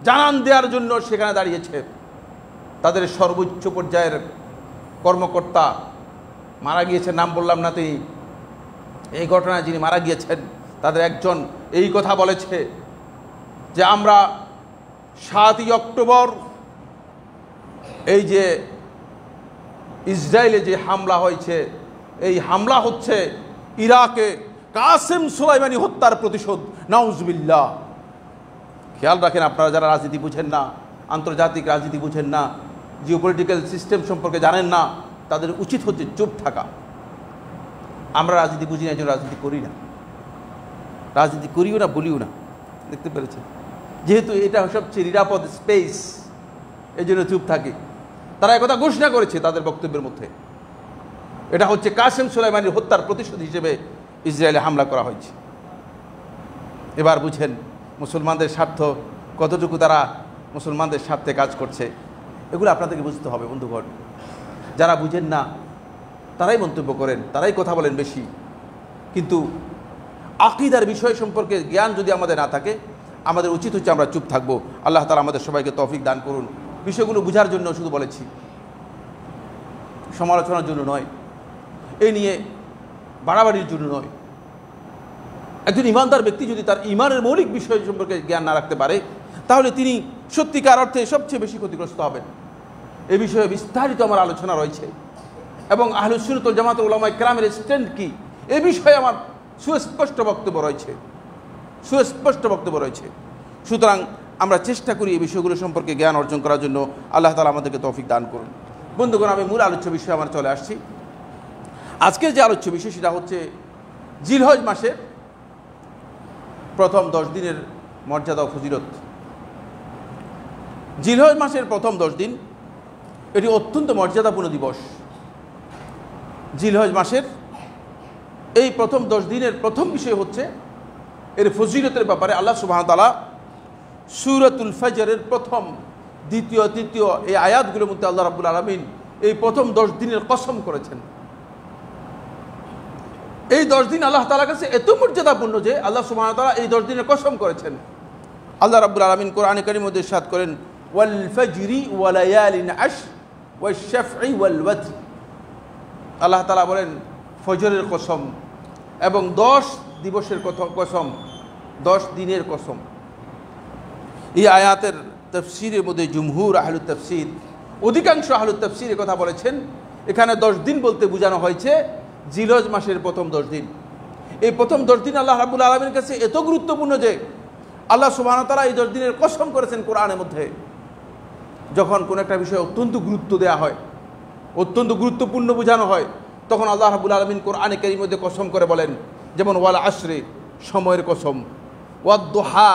জানান দেওয়ার জন্য সেখানে দাঁড়িয়েছে। তাদের সর্বোচ্চ পর্যায়ের কর্মকর্তা মারা গিয়েছেন, নাম বললাম না, তিনি এই ঘটনায় যিনি মারা গিয়েছেন তাদের একজন এই কথা বলেছে যে আমরা 7ই অক্টোবর এই যে ইসরায়েলে যে হামলা হয়েছে, এই হামলা হচ্ছে ইরাকে কাসেম সুলাইমানি হত্যার প্রতিশোধ। নাউজুবিল্লাহ। খেয়াল রাখেন, আপনারা যারা রাজনীতি বুঝেন না, আন্তর্জাতিক রাজনীতি বুঝেন না, জিওপলিটিক্যাল সিস্টেম সম্পর্কে জানেন না, তাদের উচিত হচ্ছে চুপ থাকা। আমরা রাজনীতি বুঝি না, একজন রাজনীতি করি না, রাজনীতি করিও না, বলিও না। দেখতে পেরেছেন, যেহেতু এটা সবচেয়ে নিরাপদ স্পেস, এই জন্য চুপ থাকি। তারা একথা ঘোষণা করেছে তাদের বক্তব্যের মধ্যে, এটা হচ্ছে কাসেম সুলাইমানির হত্যার প্রতিশোধ হিসেবে ইসরায়েলে হামলা করা হয়েছে। এবার বুঝেন মুসলমানদের স্বার্থ কতটুকু তারা মুসলমানদের স্বার্থে কাজ করছে। এগুলো আপনাদেরকে বুঝতে হবে বন্ধুগণ। যারা বুঝেন না তারাই মন্তব্য করেন, তারাই কথা বলেন বেশি, কিন্তু আকীদার বিষয় সম্পর্কে জ্ঞান যদি আমাদের না থাকে আমাদের উচিত হচ্ছে আমরা চুপ থাকবো। আল্লাহ তাআলা আমাদের সবাইকে তৌফিক দান করুন। বিষয়গুলো বুঝার জন্য শুধু বলেছি, সমালোচনার জন্য নয়, এই নিয়ে বাড়াবাড়ির জন্য নয়। একজন ইমানদার ব্যক্তি যদি তার ইমানের মৌলিক বিষয় সম্পর্কে জ্ঞান না রাখতে পারে তাহলে তিনি সত্যিকার অর্থে সবচেয়ে বেশি ক্ষতিগ্রস্ত হবেন। এ বিষয়ে বিস্তারিত আমার আলোচনা রয়েছে এবং আহলুস সুন্নাত ওয়াল জামাতের উলামায়ে কেরামের স্ট্যান্ড কি এ বিষয়ে আমার সুস্পষ্ট বক্তব্য রয়েছে। সুতরাং আমরা চেষ্টা করি এই বিষয়গুলো সম্পর্কে জ্ঞান অর্জন করার জন্য। আল্লাহ তাআলা আমাদেরকে তৌফিক দান করুন। বন্ধুগণ, আমি মূল আলোচ্য বিষয়ে আমার চলে আসছি। আজকের যে আলোচ্য বিষয় সেটা হচ্ছে জিলহজ মাসের প্রথম 10 দিনের মর্যাদা ও ফজিলত। জিলহজ মাসের প্রথম 10 দিন এটি অত্যন্ত মর্যাদাপূর্ণ দিবস। জিলহজ মাসের এই প্রথম 10 দিনের প্রথম বিষয় হচ্ছে এর ফজিলতের ব্যাপারে আল্লাহ সুবহানাহু ওয়া তাআলা সূরাতুল ফজরের প্রথম, দ্বিতীয়, তৃতীয় এই আয়াতগুলোর মধ্যে আল্লাহ রাব্বুল আলামিন এই প্রথম 10 দিনের কসম করেছেন। এই 10 দিন আল্লাহ তাআলার কাছে এত মর্যাদাপূর্ণ যে আল্লাহ সুবহানাহু ওয়া তাআলা এই 10 দিনের কসম করেছেন। আল্লাহ রাব্বুল আলামিন কোরআনে কারীমের মধ্যে ইরশাদ করেন, ওয়াল ফজরি ওয়া লায়ালিন আশর ওয়াশ শাফঈ ওয়াল ওয়াতর। আল্লাহ তাআলা বলেন ফজরের কসম এবং 10 দিবসের কসম, 10 দিনের কসম। এই আয়াতের তাফসীরের মধ্যে জুমহুর আহলুত তাফসীর, অধিকাংশ আহলুত তাফসীর কথা বলেছেন এখানে 10 দিন বলতে বোঝানো হয়েছে জিলহজ মাসের প্রথম 10 দিন। এই প্রথম 10 দিন আল্লাহ রাব্বুল আলামিনের কাছে এত গুরুত্বপূর্ণ যে আল্লাহ সুবহানাহু ওয়া তাআলা এই 10 দিনের কসম করেছেন কোরআনের মধ্যে। যখন কোনো একটা বিষয়ে অত্যন্ত গুরুত্ব দেওয়া হয়, অত্যন্ত গুরুত্বপূর্ণ বোঝানো হয়, তখন আল্লাহ রাব্বুল আলামিন কোরআনে কারীমের মধ্যে কসম করে বলেন, যেমন ওয়াল আশরে সময়ের কসম, ওয়াদ দুহা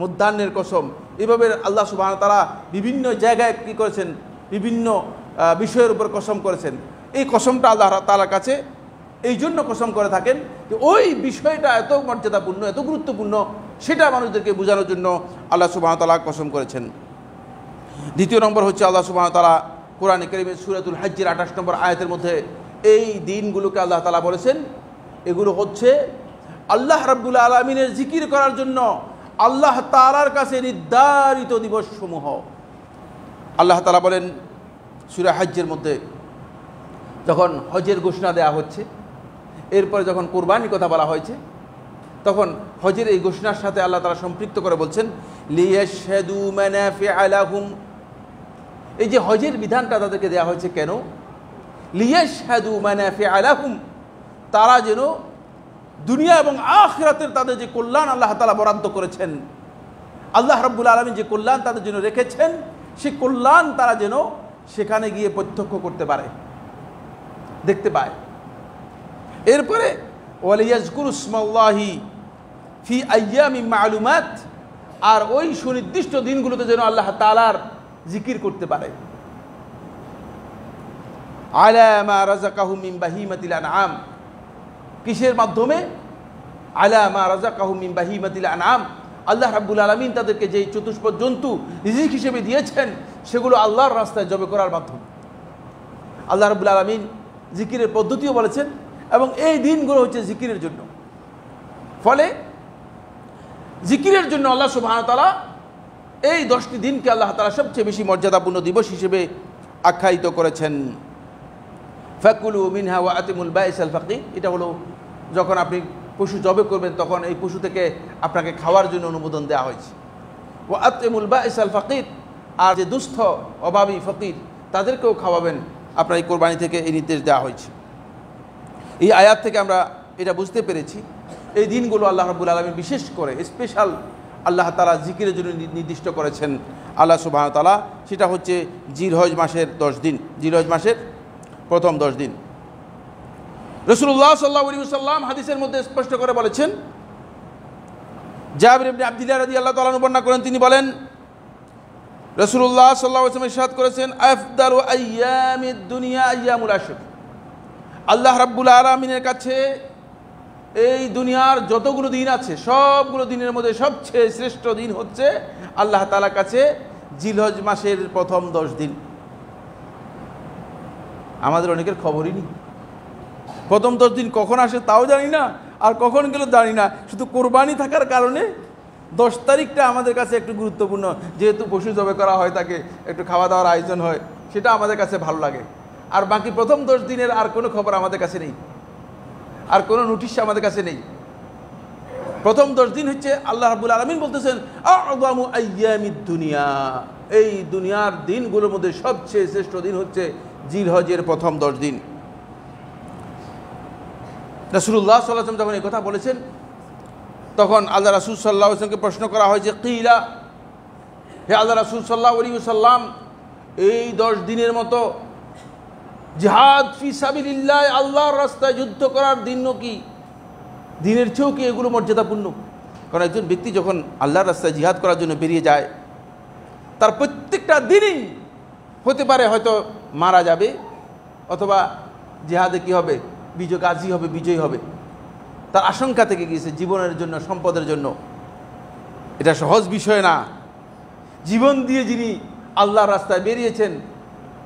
মধ্যাহ্নের কসম। এভাবে আল্লাহ সুবহানাহু ওয়া তাআলা বিভিন্ন জায়গায় কী করেছেন, বিভিন্ন বিষয়ের উপর কসম করেছেন। এই কসমটা আল্লাহ তাআলার কাছে এই জন্য কসম করে থাকেন যে ওই বিষয়টা এত মর্যাদাপূর্ণ, এত গুরুত্বপূর্ণ, সেটা মানুষদেরকে বোঝানোর জন্য আল্লাহ সুবহানাহু ওয়া তাআলা কসম করেছেন। দ্বিতীয় নম্বর হচ্ছে আল্লাহ সুবহানাহু ওয়া তাআলা কোরআনে কারীমের সূরাতুল হজ্জের 28 নম্বর আয়াতের মধ্যে এই দিনগুলোকে আল্লাহ তাআলা বলেছেন এগুলো হচ্ছে আল্লাহ রাব্বুল আলামিনের জিকির করার জন্য আল্লাহ তাআলার কাছে নির্ধারিত দিবসসমূহ। আল্লাহ তাআলা বলেন সূরা হজ্জের মধ্যে যখন হজের ঘোষণা দেওয়া হচ্ছে, এরপরে যখন কুরবানির কথা বলা হয়েছে, তখন হজের এই ঘোষণার সাথে আল্লাহ তাআলা সম্পৃক্ত করে বলছেন লিয়াশহাদু মানাফিআ লাহুম। এই যে হজের বিধানটা তাদেরকে দেওয়া হয়েছে কেন? লিয়াশহাদু মানাফিআ লাহুম, তারা যেন দুনিয়া এবং আখিরাতের তাদের যে কল্যাণ আল্লাহ তাআলা বরাদ্দ করেছেন, আল্লাহ রাব্বুল আলামিন যে কল্যাণ তাদের জন্য রেখেছেন, সেই কল্যাণ তারা যেন সেখানে গিয়ে প্রত্যক্ষ করতে পারে, দেখতে পায়। এরপরে ওয়ালিয়াজকুরু ইসমাল্লাহি ফি আইয়ামিন মা'লুমাত, আর ওই সুনির্দিষ্ট দিনগুলোতে যেন আল্লাহ তাআলার জিকির করতে পারে। আলা মা রাযাকাহুম মিন বাহিমাতিল আনআম, কিসের মাধ্যমে? আলা মা রাযাকাহুম মিন বাহিমাতিল আনআম, আল্লাহ রাব্বুল আলামিন তাদেরকে যেই চতুষ্পদ জন্তু রিজিক হিসেবে দিয়েছেন সেগুলো আল্লাহর রাস্তায় জবে করার মাধ্যমে। আল্লাহ রাব্বুল আলামিন জিকিরের পদ্ধতিও বলেছেন এবং এই দিনগুলো হচ্ছে জিকিরের জন্য। ফলে জিকিরের জন্য আল্লাহ সুবহানাহু ওয়া তাআলা এই 10টি দিনকে আল্লাহ তাআলা সবচেয়ে বেশি মর্যাদাপূর্ণ দিবস হিসেবে আখ্যায়িত করেছেন। ফাকুলু মিনহা ওয়া আতিমুল বাইসাল ফাকির, এটা হলো যখন আপনি পশু জবে করবেন তখন এই পশু থেকে আপনাকে খাওয়ার জন্য অনুমোদন দেওয়া হয়েছে। ওয়া আতিমুল বাইসাল ফাকির, আর যে দুস্থ অভাবী ফকির তাদেরকেও খাওয়াবেন আপনার এই কোরবানি থেকে, এই নির্দেশ দেওয়া হয়েছে। এই আয়াত থেকে আমরা এটা বুঝতে পেরেছি এই দিনগুলো আল্লাহ রাব্বুল আলামিন বিশেষ করে স্পেশাল আল্লাহ তাআলা জিকিরের জন্য নির্দিষ্ট করেছেন আল্লাহ সুবহানাহু ওয়া তাআলা। সেটা হচ্ছে জিলহজ মাসের 10 দিন, জিলহজ মাসের প্রথম 10 দিন। রাসূলুল্লাহ সাল্লাল্লাহু আলাইহি ওয়াসাল্লাম হাদিসের মধ্যে স্পষ্ট করে বলেছেন, জাবির ইবনে আব্দুল্লাহ রাদিয়াল্লাহু তাআলা বর্ণনা করেন, তিনি বলেন রাসূলুল্লাহ সাল্লাল্লাহু আলাইহি ওয়াসাল্লাম ইরশাদ করেছেন, আফদালু আইয়ামিদ দুনিয়া আইয়ামুল আশর। আল্লাহ রাব্বুল আলামিনের কাছে এই দুনিয়ার যতগুলো দিন আছে সবগুলো দিনের মধ্যে সবচেয়ে শ্রেষ্ঠ দিন হচ্ছে আল্লাহ তাআলার কাছে জিলহজ মাসের প্রথম 10 দিন। আমাদের অনেকের খবরই নেই। প্রথম 10 দিন কখন আসে তাও জানি না, আর কখন গেল জানি না। শুধু কোরবানি থাকার কারণে 10 তারিখটা আমাদের কাছে একটু গুরুত্বপূর্ণ, যেহেতু পশু জবে করা হয়, তাকে একটু খাওয়া দাওয়ার আয়োজন হয়, সেটা আমাদের কাছে ভালো লাগে। আর বাকি প্রথম 10 দিনের আর কোনো খবর আমাদের কাছে নেই, আর কোনো নোটিশ আমাদের কাছে নেই। প্রথম 10 দিন হচ্ছে আল্লাহ রাব্বুল আলামিন বলতেছেন আ'যামু আইয়ামিদ দুনিয়া, এই দুনিয়ার দিনগুলোর মধ্যে সবচেয়ে শ্রেষ্ঠ দিন হচ্ছে জিলহজের প্রথম 10 দিন। রাসূলুল্লাহ সাল্লাল্লাহু আলাইহি ওয়াসাল্লাম যখন এই কথা বলেছেন, তখন আল্লাহ রাসূল সাল্লাল্লাহু আলাইহি ওয়াসাল্লামকে প্রশ্ন করা হয় যে কিলা, হে আল্লাহ রাসূল সাল্লাল্লাহু আলাইহি ওয়াসাল্লাম, এই 10 দিনের মতো জিহাদ ফি সাবিলিল্লাহ, আল্লাহর রাস্তায় যুদ্ধ করার দিন কি, দিনের চেয়েও কি এগুলো মর্যাদাপূর্ণ? কারণ একজন ব্যক্তি যখন আল্লাহর রাস্তায় জিহাদ করার জন্য বেরিয়ে যায়, তার প্রত্যেকটা দিনই হতে পারে হয়তো মারা যাবে, অথবা জিহাদে কি হবে, গাজী হবে, বিজয়ী হবে। তার আশঙ্কা থেকে গিয়েছে জীবনের জন্য, সম্পদের জন্য। এটা সহজ বিষয় না। জীবন দিয়ে যিনি আল্লাহর রাস্তায় বেরিয়েছেন,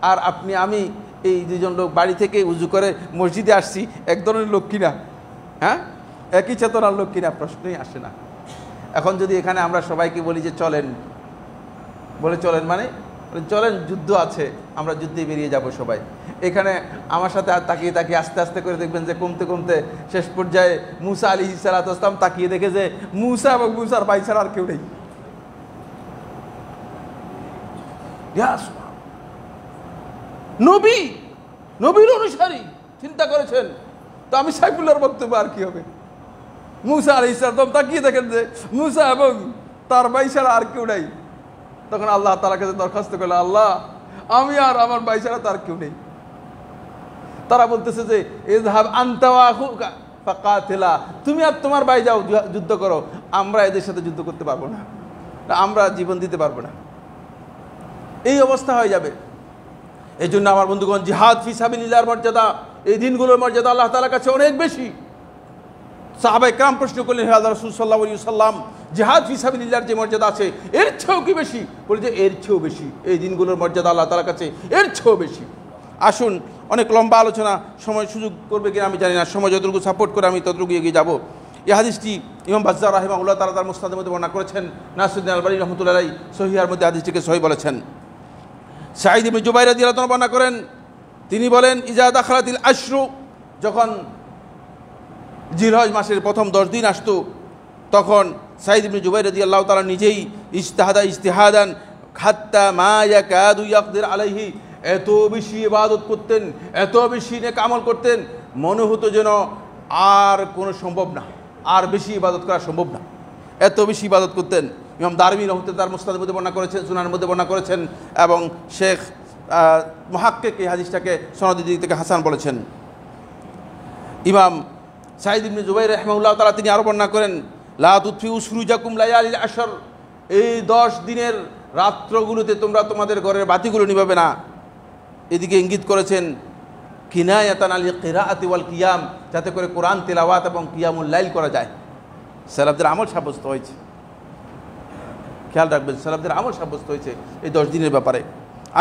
আর আপনি আমি এই দুজন লোক বাড়ি থেকে উজু করে মসজিদে আসছি, এক ধরনের লোক কিনা? হ্যাঁ, একই চেতনার লোক কিনা? প্রশ্নই আসে না। এখন যদি এখানে আমরা সবাইকে বলি যে চলেন, বলে চলেন মানে চলেন, যুদ্ধ আছে, আমরা যুদ্ধে বেরিয়ে যাব সবাই। এখানে আমার সাথে আর তাকিয়ে তাকিয়ে আস্তে আস্তে করে দেখবেন যে কমতে কমতে শেষ পর্যায়ে মুসা আলাইহিস সালাম তাকিয়ে দেখে যে মুসা এবং মুসার ভাই ছাড়া আর কেউ নেই। নবী, নবীর অনুসারী, চিন্তা করেছেন তো আমি সাইফুল্লাহর বক্তব্য আর কি হবে? মুসা আলাইহিস সালাম তাকিয়ে দেখেন যে মুসা এবং তার ভাই ছাড়া আর কেউ নাই। তখন আল্লাহ তাআলার কাছে দরখাস্ত করলেন, আল্লাহ, আমি আর আমার ভাই ছাড়া তার কেউ নেই। তারা বলতেছে যে ইযহাব আনতা ওয়া আখুকা ফাকাতিলা, তুমি আর তোমার ভাই যাও যুদ্ধ করো, আমরা এদের সাথে যুদ্ধ করতে পারবো না, আমরা জীবন দিতে পারবো না। এই অবস্থা হয়ে যাবে। এই জন্য আমার বন্ধুগণ, জিহাদ ফি সাবিলিল্লাহর মর্যাদা, এই দিনগুলোর মর্যাদা আল্লাহ তাআলার কাছে অনেক বেশি। সাহাবায়ে কেরাম প্রশ্ন করলেন, হে আল্লাহ রাসূল সাল্লাল্লাহু আলাইহি ওয়াসাল্লাম, জিহাদ ফি সাবিলিল্লাহর যে মর্যাদা আছে এর চেয়েও কি বেশি? বলে যে এর চেয়েও বেশি, এই দিনগুলোর মর্যাদা আল্লাহ তাআলার কাছে এর চেয়েও বেশি। আসুন, অনেক লম্বা আলোচনা, সময় সুযোগ করবে কিনা আমি জানি না, সময় যতটুকু সাপোর্ট করে আমি ততটুকু এগিয়ে যাব। এই হাদিসটি ইমাম বাজ্জার রাহিমাহুল্লাহ তাআলা তার মুসনাদের মধ্যে বর্ণনা করেছেন। নাসিরুদ্দিন আলবানী রাহমাতুল্লাহ আলাইহি সহিহার মধ্যে হাদিসটিকে সহিহ বলেছেন। সাঈদ ইবনে জুবাইর রাদিয়াল্লাহু তাআলা বর্ণনা করেন, তিনি বলেন, ইজা দাখালাতিল আশরু, যখন জিলহজ মাসের প্রথম 10 দিন আসতো, তখন সাঈদ ইবনে জুবাইর রাদিয়াল্লাহু তাআলা নিজেই ইজতিহাদান হাত্তা মা ইয়াকাদু ইয়াকদির আলাইহি, এত বেশি ইবাদত করতেন, এত বেশি নেক আমল করতেন, মনে হতো যেন আর কোনো সম্ভব না, আর বেশি ইবাদত করা সম্ভব না, এত বেশি ইবাদত করতেন। ইমাম দারমি রহমতুল্লাহ তার মুসনাদের মধ্যে বর্ণনা করেছেন, সুনানের মধ্যে বর্ণনা করেছেন, এবং শেখ মুহাক্কিক এই হাদিসটাকে সনদি দিক থেকে হাসান বলেছেন। ইমাম সাঈদ ইবনে জুবাইর রাহিমাহুল্লাহ তাআলা তিনি আরও বর্ণনা করেন, লা তুতফিউ সুরুজাকুম লায়ালিল আশর, এই 10 দিনের রাত্রগুলোতে তোমরা তোমাদের ঘরের বাতিগুলো নিভাবে না। এদিকে ইঙ্গিত করেছেন কিনায়াতান আল কিরাআতি ওয়াল কিয়াম, যাতে করে কোরআন তেলাওয়াত এবং কিয়ামুল লাইল করা যায়। সালাফদের আমল সাব্যস্ত হয়েছে, খেয়াল রাখবেন, সালাফদের আমল সাব্যস্ত হয়েছে এই 10 দিনের ব্যাপারে।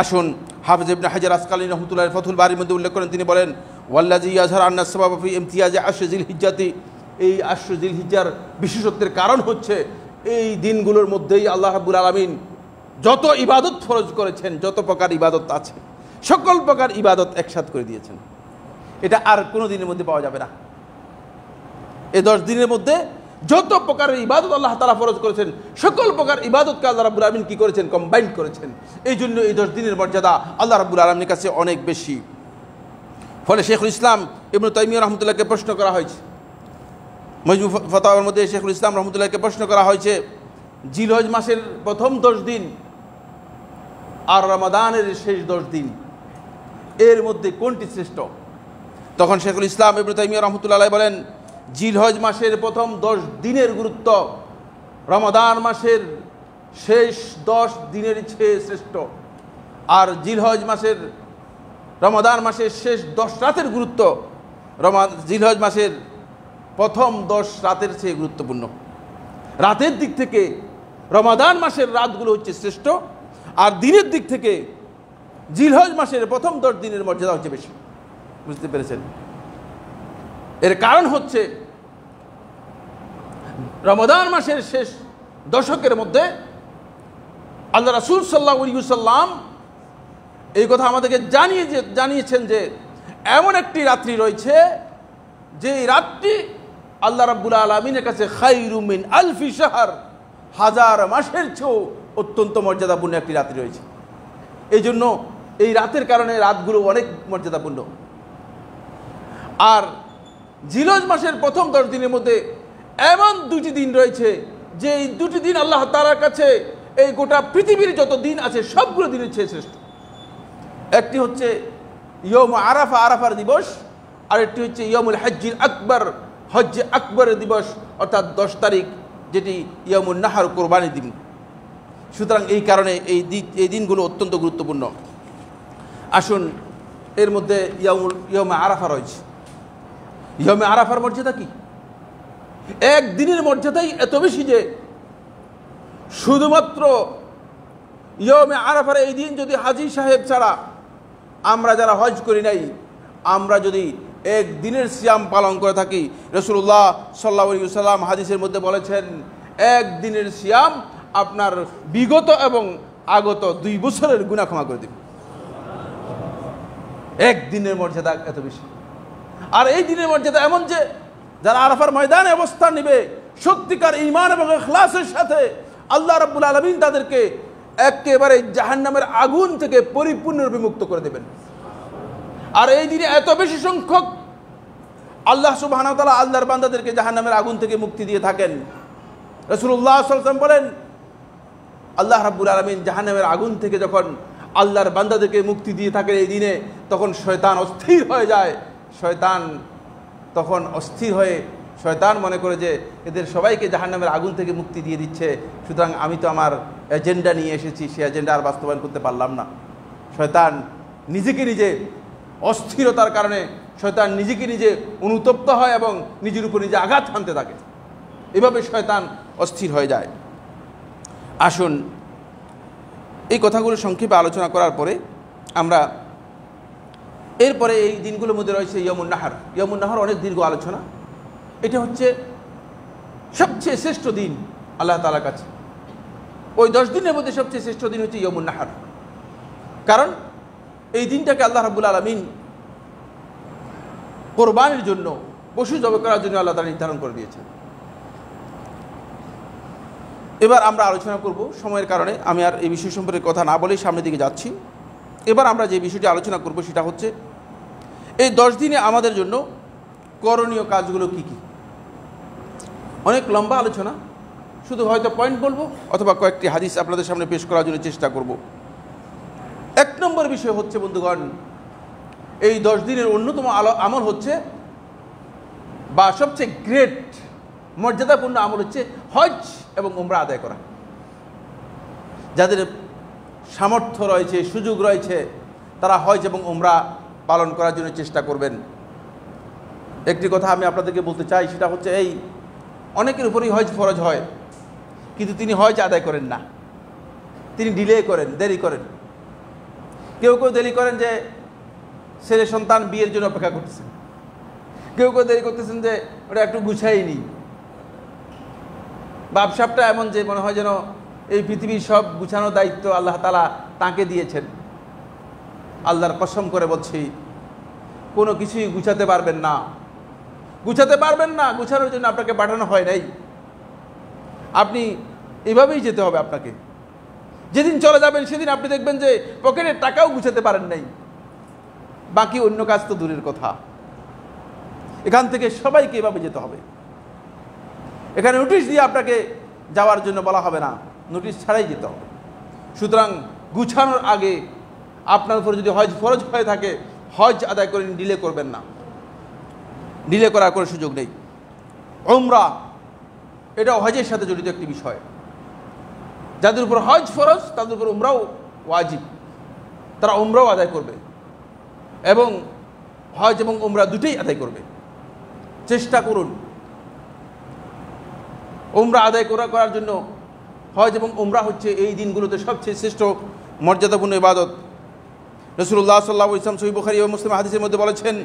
আসুন, হাফিজ ইবনে হাজার আসকালানী রাহমাতুল্লাহ ফাথুল বারির মধ্যে উল্লেখ করেন, তিনি বলেন, ওয়াল্লাযী ইয়াজহার আন্না সাবাব ফি ইমতিয়াজ আশর জিলহিজ্জাতি, এই আশর জিলহিজ্জার বিশেষত্বের কারণ হচ্ছে এই দিনগুলোর মধ্যেই আল্লাহ রাব্বুল আলামিন যত ইবাদত ফরজ করেছেন, যত প্রকার ইবাদত আছে, সকল প্রকার ইবাদত একসাথ করে দিয়েছেন। এটা আর কোনো দিনের মধ্যে পাওয়া যাবে না। এই 10 দিনের মধ্যে যত প্রকারের ইবাদত আল্লাহ তাআলা ফরজ করেছেন, সকল প্রকার ইবাদতকে আল্লাহ রাব্বুল আলামিন কি করেছেন? কম্বাইন করেছেন। এই জন্য এই 10 দিনের মর্যাদা আল্লাহ রাব্বুল আলামিনের কাছে অনেক বেশি। ফলে শেখুল ইসলাম ইবনে তাইমিয়া রাহমাতুল্লাহকে প্রশ্ন করা হয়েছে, মজমু ফাতাওয়ার মধ্যে শেখুল ইসলাম রাহমাতুল্লাহকে প্রশ্ন করা হয়েছে, জিলহজ মাসের প্রথম 10 দিন আর রমাদানের শেষ 10 দিন, এর মধ্যে কোনটি শ্রেষ্ঠ? তখন শেখুল ইসলাম ইবনে তাইমিয়া রাহমাতুল্লাহ আলাইহি বলেন, জিলহজ মাসের প্রথম 10 দিনের গুরুত্ব রমাদান মাসের শেষ 10 দিনের চেয়ে শ্রেষ্ঠ, আর জিলহজ মাসের রমাদান মাসের শেষ 10 রাতের গুরুত্ব জিলহজ মাসের প্রথম 10 রাতের চেয়ে গুরুত্বপূর্ণ। রাতের দিক থেকে রমাদান মাসের রাতগুলো হচ্ছে শ্রেষ্ঠ, আর দিনের দিক থেকে জিলহজ মাসের প্রথম 10 দিনের মর্যাদা হচ্ছে বেশি। বুঝতে পেরেছেন? এর কারণ হচ্ছে রমাদান মাসের শেষ দশকের মধ্যে আল্লাহ রাসূল সাল্লাল্লাহু আলাইহি ওয়াসাল্লাম এই কথা আমাদেরকে জানিয়েছেন যে এমন একটি রাত্রি রয়েছে যে রাত্রি আল্লাহ রাব্বুল আলামিনের কাছে খায়রুম মিন আলফি শাহর, হাজার মাসের চেয়েও অত্যন্ত মর্যাদাপূর্ণ একটি রাত্রি রয়েছে। এই জন্য এই রাতের কারণে রাতগুলো অনেক মর্যাদাপূর্ণ। আর জিলহজ মাসের প্রথম 10 দিনের মধ্যে এমন 2টি দিন রয়েছে যে এই 2টি দিন আল্লাহ তাআলার কাছে এই গোটা পৃথিবীর যত দিন আছে সবগুলো দিনের চেয়ে শ্রেষ্ঠ। একটি হচ্ছে ইয়ৌম আরাফা, আরাফার দিবস, আর একটি হচ্ছে ইয়মুল হজ্জিল আকবর, হজ্জ আকবরের দিবস, অর্থাৎ 10 তারিখ, যেটি ইয়মুন নাহার, কোরবানির দিন। সুতরাং এই কারণে এই দিনগুলো অত্যন্ত গুরুত্বপূর্ণ। আসুন, এর মধ্যে ইয়মে আরাফা রয়েছে। ইয়মে আরাফার মর্যাদা কি? এক দিনের মর্যাদাই এত বেশি যে শুধুমাত্র ইয়মে আরাফার এই দিন যদি হাজী সাহেব ছাড়া আমরা যারা হজ করি নাই, আমরা যদি এক দিনের সিয়াম পালন করে থাকি, রাসূলুল্লাহ সাল্লাল্লাহু আলাইহি ওয়াসাল্লাম হাদিসের মধ্যে বলেছেন এক দিনের সিয়াম আপনার বিগত এবং আগত 2 বছরের গুনাহ ক্ষমা করে দেবে। এক দিনের মর্যাদা এত বেশি। আর এই দিনের মর্যাদা এমন যে যারা আরাফার ময়দানে অবস্থান নেবে সত্যিকার ঈমান এবং ইখলাসের সাথে, আল্লাহ রাব্বুল আলামিন তাদেরকে একেবারে জাহান্নামের আগুন থেকে পরিপূর্ণরূপে মুক্ত করে দেবেন। আর এই দিনে এত বেশি সংখ্যক আল্লাহ সুবহানাহু ওয়া তাআলা আল্লাহর বান্দাদেরকে জাহান্নামের আগুন থেকে মুক্তি দিয়ে থাকেন। রাসূলুল্লাহ সাল্লাল্লাহু আলাইহি ওয়াসাল্লাম বলেন, আল্লাহ রাব্বুল আলামিন জাহান্নামের আগুন থেকে যখন আল্লাহর বান্দাদেরকে মুক্তি দিয়ে থাকেন এই দিনে, তখন শয়তান অস্থির হয়ে যায়। শয়তান তখন অস্থির হয়ে শয়তান মনে করে যে এদের সবাইকে জাহান্নামের আগুন থেকে মুক্তি দিয়ে দিচ্ছে, সুতরাং আমি তো আমার এজেন্ডা নিয়ে এসেছি, সে এজেন্ডা আর বাস্তবায়ন করতে পারলাম না। শয়তান নিজেকে নিজে অস্থিরতার কারণে শয়তান নিজেকে নিজে অনুতপ্ত হয় এবং নিজের উপর নিজে আঘাত হানতে থাকে। এভাবে শয়তান অস্থির হয়ে যায়। আসুন, এই কথাগুলো সংক্ষেপে আলোচনা করার পরে আমরা এরপরে এই দিনগুলোর মধ্যে রয়েছে ইয়মুন নাহার। ইয়মুন নাহার অনেক দীর্ঘ আলোচনা। এটা হচ্ছে সবচেয়ে শ্রেষ্ঠ দিন আল্লাহ তাআলার কাছে। ওই 10 দিনের মধ্যে সবচেয়ে শ্রেষ্ঠ দিন হচ্ছে ইয়মুন নাহার, কারণ এই দিনটাকে আল্লাহ রাব্বুল আলামিন কোরবানির জন্য, পশু জবাই করার জন্য আল্লাহ তাআলা নির্ধারণ করে দিয়েছেন। এবার আমরা আলোচনা করব, সময়ের কারণে আমি আর এই বিষয় সম্পর্কে কথা না বলেই সামনের দিকে যাচ্ছি। এবার আমরা যে বিষয়টি আলোচনা করব সেটা হচ্ছে এই 10 দিনে আমাদের জন্য করণীয় কাজগুলো কি কি। অনেক লম্বা আলোচনা, শুধু হয়তো পয়েন্ট বলবো অথবা কয়েকটি হাদিস আপনাদের সামনে পেশ করার জন্য চেষ্টা করব। 1 নম্বর বিষয় হচ্ছে বন্ধুগণ, এই 10 দিনের অন্যতম আমল হচ্ছে, বা সবচেয়ে গ্রেট মর্যাদাপূর্ণ আমল হচ্ছে হজ এবং উমরা আদায় করা। যাদের সামর্থ্য রয়েছে, সুযোগ রয়েছে, তারা হজ এবং উমরা পালন করার জন্য চেষ্টা করবেন। একটি কথা আমি আপনাদেরকে বলতে চাই, সেটা হচ্ছে এই অনেকের উপরেই হজ ফরজ হয়, কিন্তু তিনি হজ আদায় করেন না, তিনি ডিলে করেন, দেরি করেন। কেউ কেউ দেরি করেন যে ছেলে সন্তান বিয়ের জন্য অপেক্ষা করতেছেন, কেউ কেউ দেরি করতেছেন যে ওটা একটু গুছাইনি। ব্যবসাটা এমন যে মনে হয় যেন এই পৃথিবীর সব গুছানোর দায়িত্ব আল্লাহ তাআলা তাকে দিয়েছেন। আল্লাহর কসম করে বলছি, কোনো কিছুই গুছাতে পারবেন না, গুছাতে পারবেন না। গুছানোর জন্য আপনাকে পাঠানো হয় নাই। আপনি এভাবেই যেতে হবে আপনাকে। যেদিন চলে যাবেন সেদিন আপনি দেখবেন যে পকেটের টাকাও গুছাতে পারেন নাই, বাকি অন্য কাজ তো দূরের কথা। এখান থেকে সবাইকে এভাবে যেতে হবে। এখানে নোটিশ দিয়ে আপনাকে যাওয়ার জন্য বলা হবে না, নোটিশ ছাড়াই যেতে হবে। সুতরাং গুছানোর আগে আপনার উপর যদি হজ ফরজ হয়ে থাকে, হজ আদায় করে ডিলে করবেন না, ডিলে করার কোনো সুযোগ নেই। উমরা এটা হজের সাথে জড়িত একটি বিষয়। যাদের উপর হজ ফরজ তাদের উপর উমরাও ওয়াজিব, তারা উমরাও আদায় করবে এবং হজ এবং উমরা দুটোই আদায় করবে। চেষ্টা করুন উমরা আদায় করার জন্য। হজ এবং উমরা হচ্ছে এই দিনগুলোতে সবচেয়ে শ্রেষ্ঠ মর্যাদাপূর্ণ ইবাদত। রাসূলুল্লাহ সাল্লাল্লাহু আলাইহি ওয়াসাল্লাম সহিহ বুখারী ও মুসলিম হাদিসের মধ্যে বলেছেন,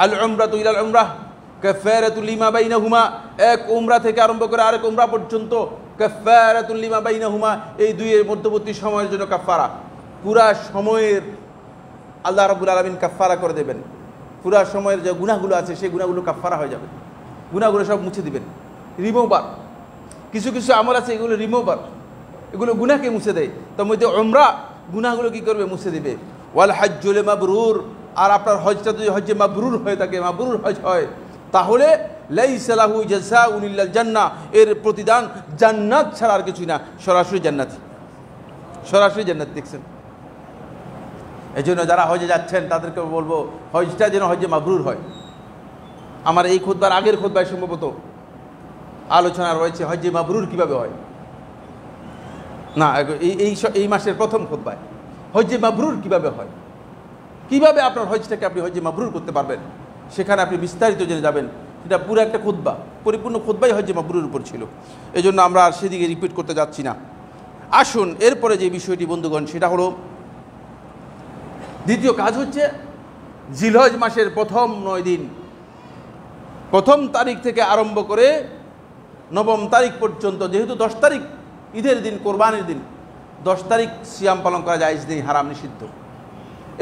আল উমরাতু ইলাল উমরাহ কাফারাতুল লিমা বাইনাহুমা, এক উমরা থেকে আরম্ভ করে আরেক উমরা পর্যন্ত কাফারাতুল লিমা বাইনাহুমা, এই দুইয়ের মধ্যবর্তী সময়ের জন্য কাফারা। পুরা সময়ের আল্লাহ রাব্বুল আলামিন কাফারা করে দেবেন। পুরা সময়ের যে গুনাহগুলো আছে সেই গুনাহগুলো কাফারা হয়ে যাবে, গুনাহগুলো সব মুছে দিবেন, রিমুভার। কিছু কিছু আমল আছে এগুলো রিমুভার, এগুলো গুনাহকে মুছে দেয়। তার মধ্যে উমরা গুনাহগুলো কি করবে? মুছে দিবে। ওয়াল হাজ্জুল মাবরুর, আর আপনার হজটা যদি হজ্জে মাবরুর হয়ে থাকে, মাবরুর হজ হয়, তাহলে লাইসা লাহু জাযাউন ইল্লাল জান্নাহ, এর প্রতিদান জান্নাত ছাড়া আর কিছুই না, সরাসরি জান্নাত, সরাসরি জান্নাত। দেখছেন, এই জন্য যারা হজে যাচ্ছেন তাদেরকে বলবো হজটা যেন হজ্জে মাবরুর হয়। আমার এই খুতবার আগের খুতবায় সম্ভবত আলোচনা রয়েছে হজ্জে মাবরুর কিভাবে হয়, না এই মাসের প্রথম খুতবায় হজ্জে মাবরুর কিভাবে হয়, কিভাবে আপনার হজটাকে আপনি হজ্জে মাবরুর করতে পারবেন, সেখানে আপনি বিস্তারিত জেনে যাবেন। সেটা পুরো একটা খুতবা, পরিপূর্ণ খুতবাই হজ্জে মাবরুর উপর ছিল। এই জন্য আমরা আর সেদিকে রিপিট করতে যাচ্ছি না। আসুন এরপরে যে বিষয়টি বন্ধুগণ, সেটা হলো দ্বিতীয় কাজ হচ্ছে জিলহজ মাসের প্রথম 9 দিন, প্রথম তারিখ থেকে আরম্ভ করে 9ম তারিখ পর্যন্ত, যেহেতু 10 তারিখ ঈদের দিন, কোরবানির দিন, 10 তারিখ সিয়াম পালন করা জায়েজ নেই, হারাম, নিষিদ্ধ।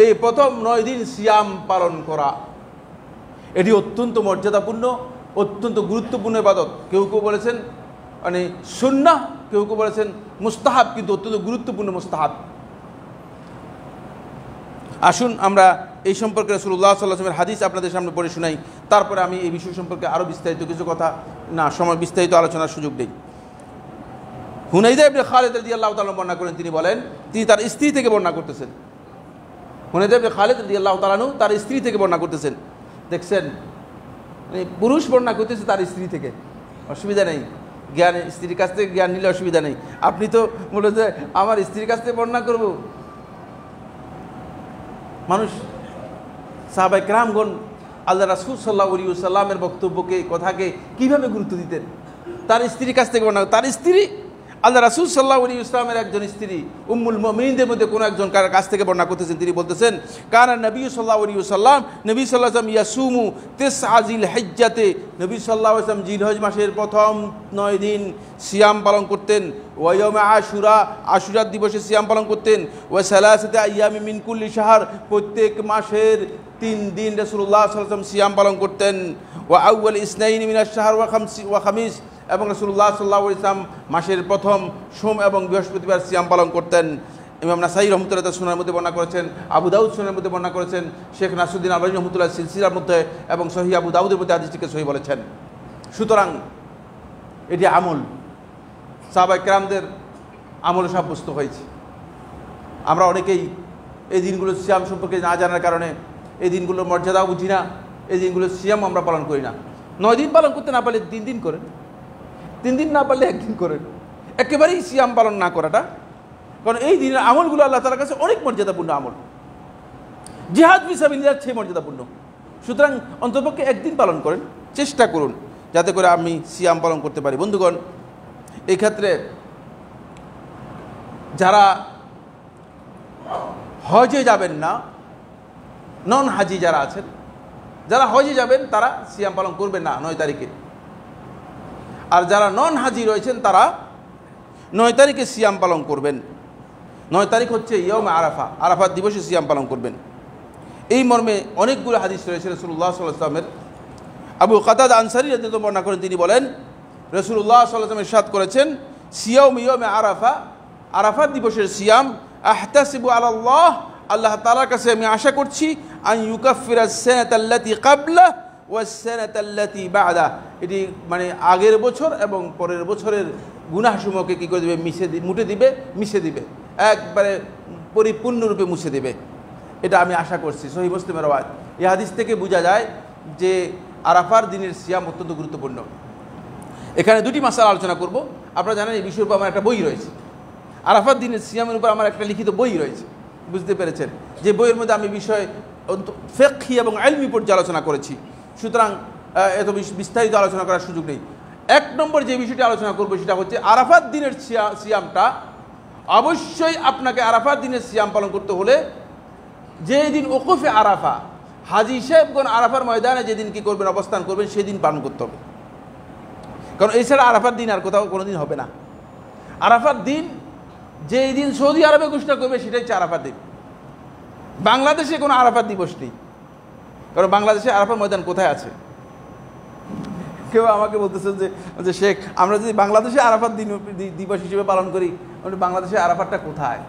এই প্রথম 9 দিন সিয়াম পালন করা এটি অত্যন্ত মর্যাদাপূর্ণ, অত্যন্ত গুরুত্বপূর্ণ ইবাদত। কেউ কেউ বলেছেন মানে সুন্নাহ, কেউ কেউ বলেছেন মুস্তাহাব, কিন্তু অত্যন্ত গুরুত্বপূর্ণ মুস্তাহাব। আসুন আমরা এই সম্পর্কে রাসূলুল্লাহ সাল্লাল্লাহু আলাইহি ওয়াসাল্লামের হাদিস আপনাদের সামনে পড়ে শোনাই, তারপরে আমি এই বিষয় সম্পর্কে আরও বিস্তারিত কিছু কথা, না সময় বিস্তারিত আলোচনার সুযোগ দেই। হুনাইদা ইবনে খালিদ রাদিয়াল্লাহু তাআলা বর্ণনা করেন, তিনি বলেন, তিনি তার স্ত্রী থেকে বর্ণনা করতেছেন। হুনাইদা ইবনে খালিদ রাদিয়াল্লাহু তাআলা তার স্ত্রী থেকে বর্ণনা করতেছেন। দেখছেন, পুরুষ বর্ণনা করতেছে তার স্ত্রী থেকে, অসুবিধা নেই, জ্ঞান স্ত্রীর কাছ থেকে জ্ঞান নিলে অসুবিধা নেই। আপনি তো বলে যে আমার স্ত্রীর কাছ থেকে বর্ণনা করব। মানুষ সাহাবায়ে কেরামগণ আল্লাহ রাসূল সাল্লাল্লাহু আলাইহি ওয়াসাল্লামের বক্তব্যকে, কথাকে কিভাবে গুরুত্ব দিতেন। তার স্ত্রীর কাছ থেকে বর্ণনা, তার স্ত্রী আল্লাহ রাসূল সাল্লাল্লাহু আলাইহি ওয়াসাল্লামের একজন স্ত্রী, উম্মুল মুমিনিনদের মধ্যে কোনো একজন কাছ থেকে বর্ণনা করতেছেন। তিনি বলতেছেন, কানা নবী সাল্লাল্লাহু আলাইহি ওয়াসাল্লাম, নবী সাল্লাল্লাহু আলাইহি ওয়াসাল্লাম ইয়াসুমু তিসআ জিল হিজ্জাতে, নবী সাল্লাল্লাহু আলাইহি ওয়াসাল্লাম জিলহজ মাসের প্রথম 9 দিন সিয়াম পালন করতেন। ওয়া ইয়াউমে আশুরা, আশুরার দিবসে সিয়াম পালন করতেন। ওয়া সালাসাতে আইয়ামি মিন কুল্লি শাহর, প্রত্যেক মাসের 3 দিন রাসূলুল্লাহ সাল্লাল্লাহু আলাইহি ওয়াসাল্লাম সিয়াম পালন করতেন। ওয়া আউয়াল ইসনাইনি মিনাশ শাহর ওয়া খামিস, এবং রাসূলুল্লাহ সাল্লাল্লাহু আলাইহি ওয়াসাল্লাম মাসের প্রথম সোম এবং বৃহস্পতিবার সিয়াম পালন করতেন। ইমাম নাসাঈ রাহমাতুল্লাহ তাআলা সুনানের মধ্যে বর্ণনা করেছেন, আবু দাউদ সুনানের মধ্যে বর্ণনা করেছেন, শেখ নাসরুদ্দিন আলবানী রাহমাতুল্লাহ সিলসিলার মধ্যে এবং সহিহ আবু দাউদের মধ্যে হাদিসটিকে সহিহ বলেছেন। সুতরাং এটি আমল, সাহাবায়ে কেরামদের আমল সাব্যস্ত হয়েছে। আমরা অনেকেই এই দিনগুলো সিয়াম সম্পর্কে না জানার কারণে এই দিনগুলোর মর্যাদাও বুঝি না, এই দিনগুলো সিয়াম আমরা পালন করি না। 9 দিন পালন করতে না পারলে 3 দিন করেন, 3 দিন না পারলে 1 দিন করেন, একেবারেই সিয়াম পালন না করাটা, কারণ এই দিনের আমলগুলো আল্লাহ তাআলার কাছে অনেক মর্যাদাপূর্ণ আমল, জিহাদ ফি সাবিলিল্লাহ চেয়ে মর্যাদাপূর্ণ। সুতরাং অন্ততপক্ষে 1 দিন পালন করেন, চেষ্টা করুন যাতে করে আমি সিয়াম পালন করতে পারি। বন্ধুগণ, এই ক্ষেত্রে যারা হজে যাবেন না, নন হাজি যারা আছেন, যারা হজে যাবেন তারা সিয়াম পালন করবেন না 9 তারিখে। আর যারা নন হাজি রয়েছেন তারা 9 তারিখে সিয়াম পালন করবেন। 9 তারিখ হচ্ছে ইয়ৌমে আরাফা, আরাফাত দিবসে সিয়াম পালন করবেন। এই মর্মে অনেকগুলো হাদিস রয়েছে রাসূলুল্লাহ সাল্লাল্লাহু আলাইহি ওয়াসাল্লামের। আবু কাতাদা আনসারী রাদিয়াল্লাহু আনহু বর্ণনা করেন, তিনি বলেন, রাসূলুল্লাহ সাল্লাল্লাহু আলাইহি ওয়াসাল্লাম ইরশাদ করেছেন, সিয়াম ইয়ৌমে আরাফা, আরাফাত দিবসের সিয়াম, আহতাসিবু আলাল্লাহ, আল্লাহ তাআলার কাছে আমি আশা করছি, আন ইউকাফিরাস সানাতাল্লাতী ক্বাবলা ওয়াস সানাতাল্লাতী বা'দা, এটি মানে আগের বছর এবং পরের বছরের গুনাহসমূহকে কী করে দেবে? মিশে দিবে, একবারে পরিপূর্ণরূপে মুছে দেবে। এটা আমি আশা করছি। সহিহ মুসলিমের রাওয়ায়াত। এই হাদিস থেকে বোঝা যায় যে আরাফার দিনের সিয়াম অত্যন্ত গুরুত্বপূর্ণ। এখানে 2টি মাসালা আলোচনা করব। আপনারা জানেন এই বিষয়ের উপর আমার একটা বই রয়েছে, আরাফার দিনের সিয়ামের উপর আমার একটা লিখিত বই রয়েছে, বুঝতে পেরেছেন? যে বইয়ের মধ্যে আমি বিষয় ফিকহি এবং ইলমি পর্যালোচনা করেছি। সুতরাং এত বিস্তারিত আলোচনা করার সুযোগ নেই। 1 নম্বর যে বিষয়টি আলোচনা করব সেটা হচ্ছে আরাফাত দিনের সিয়ামটা অবশ্যই আপনাকে আরাফাত দিনের সিয়াম পালন করতে হলে যেই দিন ওকুফে আরাফা, হাজি সাহেবগণ আরাফার ময়দানে যেদিন কি করবেন, অবস্থান করবেন, সেদিন পালন করতে হবে। কারণ এছাড়া আরাফার দিন আর কোথাও কোনো দিন হবে না। আরাফার দিন যেই দিন সৌদি আরবে ঘোষণা করবে সেটাই হচ্ছে আরাফার দিন। বাংলাদেশে কোনো আরাফার দিবস নেই, কারণ বাংলাদেশে আরাফার ময়দান কোথায় আছে? কেউ আমাকে বলতেছেন যে শেখ, আমরা যদি বাংলাদেশে আরাফার দিবস হিসেবে পালন করি, বাংলাদেশে আরাফারটা কোথায়?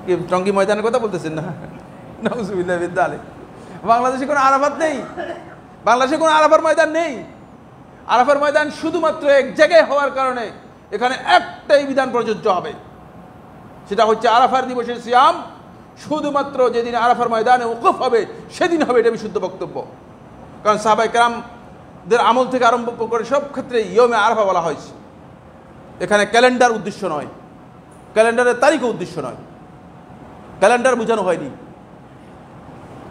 কি টঙ্গী ময়দানের কথা বলতেছেন না? নাউজুবিল্লাহ বিদ্যালয়। বাংলাদেশে কোনো আরাফাত নেই, বাংলাদেশে কোনো আরাফার ময়দান নেই। আরাফার ময়দান শুধুমাত্র এক জায়গায় হওয়ার কারণে এখানে একটাই বিধান প্রযোজ্য হবে, সেটা হচ্ছে আরাফার দিবসের সিয়াম শুধুমাত্র যেদিন আরাফার ময়দানে ওকুফ হবে সেদিন হবে। এটা বিশুদ্ধ বক্তব্য। কারণ সাহাবায়ে কেরামদের আমল থেকে আরম্ভ করে সব ক্ষেত্রে ইয়মে আরাফা বলা হয়েছে। এখানে ক্যালেন্ডার উদ্দেশ্য নয়, ক্যালেন্ডারের তারিখও উদ্দেশ্য নয়, ক্যালেন্ডার বোঝানো হয়নি,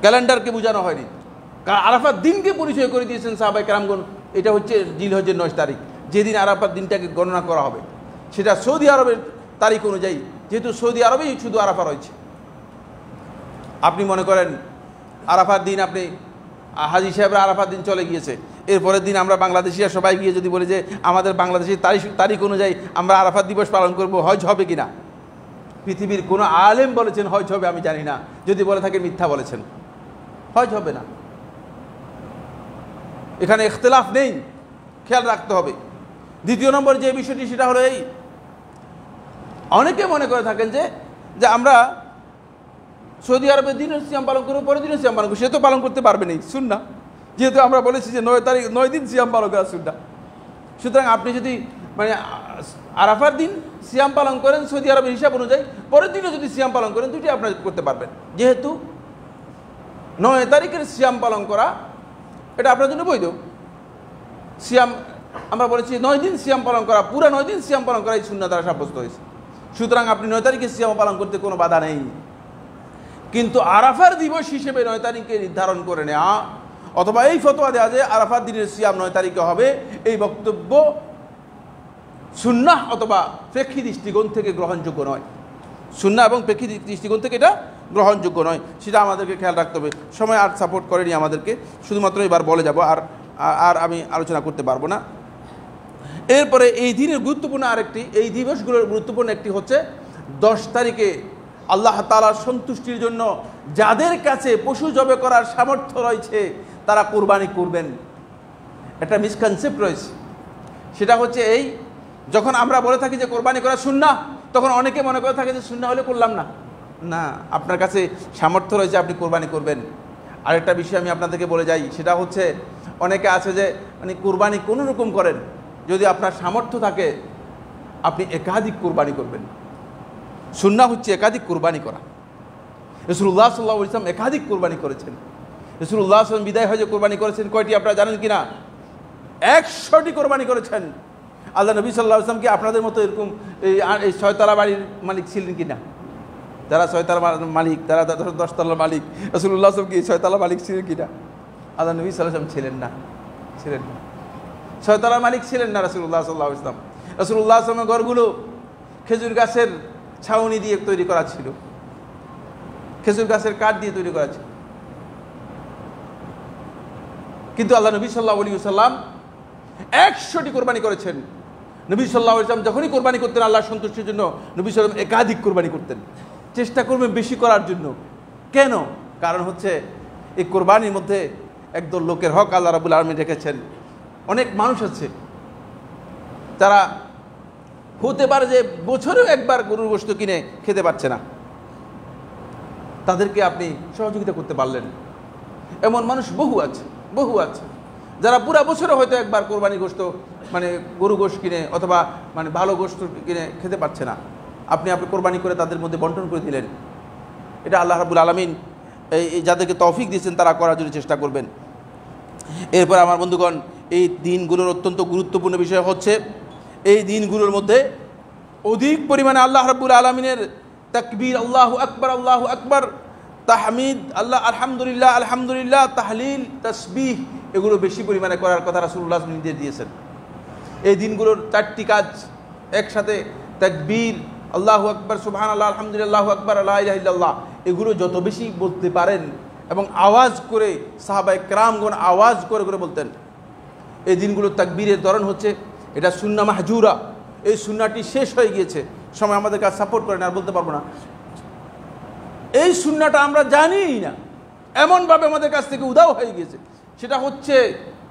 ক্যালেন্ডারকে বোঝানো হয়নি। কারণ আরাফার দিনকে পরিচয় করে দিয়েছেন সাহাবায়ে কেরামগণ, এটা হচ্ছে জিলহজের 9 তারিখ, যেদিন আরাফার দিনটাকে গণনা করা হবে। সেটা সৌদি আরবের তারিখ অনুযায়ী, যেহেতু সৌদি আরবেই শুধু আরাফা রয়েছে। আপনি মনে করেন আরাফার দিন, আপনি হাজি সাহেবরা আরাফার দিন চলে গিয়েছে, এরপরের দিন আমরা বাংলাদেশিরা সবাই গিয়ে যদি বলি যে আমাদের বাংলাদেশের তারিখ অনুযায়ী আমরা আরাফাত দিবস পালন করব, হজ হবে কিনা? পৃথিবীর কোনো আলেম বলেছেন হজ হবে? আমি জানি না। যদি বলে থাকে মিথ্যা বলেছেন, হজ হবে না। এখানে ইখতিলাফ নেই, খেয়াল রাখতে হবে। দ্বিতীয় নম্বর যে বিষয়টি, সেটা হলো এই, অনেকে মনে করে থাকেন যে আমরা সৌদি আরবের দিনের সিয়াম পালন করবো, পরের দিনের সিয়াম পালন করবো। সে তো পালন করতে পারবে না সুন্নাহ, যেহেতু আমরা বলেছি যে 9 দিন সিয়াম পালন করা সুন্নাহ। সুতরাং আপনি যদি মানে আরাফার দিন সিয়াম পালন করেন সৌদি আরবের হিসাব অনুযায়ী, পরের দিনও যদি সিয়াম পালন করেন, দুটি আপনারা করতে পারবেন। যেহেতু 9 তারিখের সিয়াম পালন করা এটা আপনার জন্য বৈধ। সিয়াম আমরা বলেছি 9 দিন সিয়াম পালন করা, পুরো 9 দিন সিয়াম পালন করা এই সুন্নাহ দ্বারা সাব্যস্ত হয়েছে। সুতরাং আপনি 9 তারিখে সিয়াম পালন করতে কোনো বাধা নেই। কিন্তু আরাফার দিবস হিসেবে 9 তারিখে নির্ধারণ করে নেওয়া অথবা এই ফতোয়া দেওয়া যে আরাফার দিনের সিয়াম 9 তারিখে হবে, এই বক্তব্য সুন্নাহ অথবা প্রেক্ষী দৃষ্টিকোণ থেকে গ্রহণযোগ্য নয়। সুন্নাহ এবং প্রেক্ষী দৃষ্টিকোণ থেকে এটা গ্রহণযোগ্য নয়, সেটা আমাদেরকে খেয়াল রাখতে হবে। সময় আর সাপোর্ট করেনি আমাদেরকে, শুধুমাত্র এবার বলে যাব, আর আমি আলোচনা করতে পারবো না। এরপরে এই দিনের গুরুত্বপূর্ণ আরেকটি, এই দিবসগুলোর গুরুত্বপূর্ণ একটি হচ্ছে 10 তারিখে আল্লাহ তাআলার সন্তুষ্টির জন্য যাদের কাছে পশু জবে করার সামর্থ্য রয়েছে তারা কোরবানি করবেন। একটা মিসকনসেপ্ট রয়েছে, সেটা হচ্ছে এই, যখন আমরা বলে থাকি যে কোরবানি করা সুন্নাহ, তখন অনেকে মনে করে থাকে যে সুন্নাহ হলে করলাম না। না, আপনার কাছে সামর্থ্য রয়েছে, আপনি কোরবানি করবেন। আরেকটা বিষয় আমি আপনাদেরকে বলে যাই, সেটা হচ্ছে অনেকে আছে যে মানে কোরবানি কোনো রকম করেন, যদি আপনার সামর্থ্য থাকে আপনি একাধিক কোরবানি করবেন। সুন্নাহ হচ্ছে একাধিক কোরবানি করা। রাসূলুল্লাহ সাল্লাল্লাহু আলাইহি ওয়াসাল্লাম একাধিক কোরবানি করেছেন। রাসূলুল্লাহ সাল্লাল্লাহু আলাইহি ওয়াসাল্লাম বিদায় হজে কোরবানি করেছেন কয়টি আপনারা জানেন কিনা? 100টি কোরবানি করেছেন। আল্লাহ নবী সাল্লাল্লাহু আলাইহি ওয়াসাল্লাম কি আপনাদের মতো এরকম এই 6তলা বাড়ির মালিক ছিলেন কিনা? যারা 6তলা মালিক, তারা 10তলার মালিক। রাসূলুল্লাহ সাল্লাল্লাহু আলাইহি ওয়াসাল্লাম কি 6তলা মালিক ছিলেন কিনা? আল্লাহ নবী সাল্লাল্লাহু আলাইহি ওয়াসাল্লাম ছিলেন না, ছিলেন না। 6তলার মালিক ছিলেন না রাসূলুল্লাহ সাল্লাল্লাহু আলাইহি ওয়াসাল্লাম। রাসূলুল্লাহ সাল্লাল্লাহু আলাইহি ওয়াসাল্লামের ঘরগুলো খেজুর গাছের ছাউনি দিয়ে তৈরি করা ছিল, খেজুর গাছের কাঠ দিয়ে তৈরি করা ছিল। কিন্তু আল্লাহ নবী সাল্লাল্লাহু আলাইহি ওয়াসাল্লাম 100টি কোরবানি করেছেন। নবী সাল্লাল্লাহু আলাইহি ওয়াসাল্লাম যখনই কোরবানি করতেন আল্লাহর সন্তুষ্টির জন্য, নবী সাল্লাল্লাহু আলাইহি ওয়াসাল্লাম একাধিক কোরবানি করতেন, চেষ্টা করবেন বেশি করার জন্য। কেন? কারণ হচ্ছে এই কোরবানির মধ্যে একদল লোকের হক আল্লাহ রাব্বুল আলামিন রেখেছেন। অনেক মানুষ আছে তারা হতে পারে যে বছরেও একবার গরুর গোশত কিনে খেতে পারছে না, তাদেরকে আপনি সহযোগিতা করতে পারলেন। এমন মানুষ বহু আছে, বহু আছে যারা পুরা বছরে হয়তো একবার কোরবানির গোশত মানে গরু গোশত কিনে অথবা মানে ভালো গোশত কিনে খেতে পারছে না, আপনি কোরবানি করে তাদের মধ্যে বন্টন করে দিলেন। এটা আল্লাহ রাব্বুল আলামিন এই যাদেরকে তৌফিক দিয়েছেন তারা করার জন্য চেষ্টা করবেন। এরপর আমার বন্ধুগণ, এই দিনগুলোর অত্যন্ত গুরুত্বপূর্ণ বিষয় হচ্ছে এই দিনগুলোর মধ্যে অধিক পরিমাণে আল্লাহ রাব্বুল আলামিনের তাকবীর, আল্লাহু আকবার, তাহমিদ, আল্লাহ আলহামদুলিল্লাহ আলহামদুলিল্লাহ, তাহলিল, তাসবিহ, এগুলো বেশি পরিমাণে করার কথা রাসূলুল্লাহ নির্দেশ দিয়েছেন। এই দিনগুলোর 4টি কাজ একসাথে, তাকবীর, আল্লাহু আকবার, সুবহানাল্লাহ, আলহামদুলিল্লাহ, আল্লাহু আকবার, লা ইলাহা ইল্লাল্লাহ, এগুলো যত বেশি বলতে পারেন এবং আওয়াজ করে, সাহাবায়ে কেরামগণ আওয়াজ করে করে বলতেন। এই দিনগুলোর তাকবীরের ধরন হচ্ছে, এটা সুন্নাহ মাহজুরা, এই সুন্নাহটি শেষ হয়ে গিয়েছে, সময় আমাদের কাছে সাপোর্ট করে না, আর বলতে পারবো না। এই সুন্নাহটা আমরা জানিই না, এমনভাবে আমাদের কাছ থেকে উধাও হয়ে গিয়েছে। সেটা হচ্ছে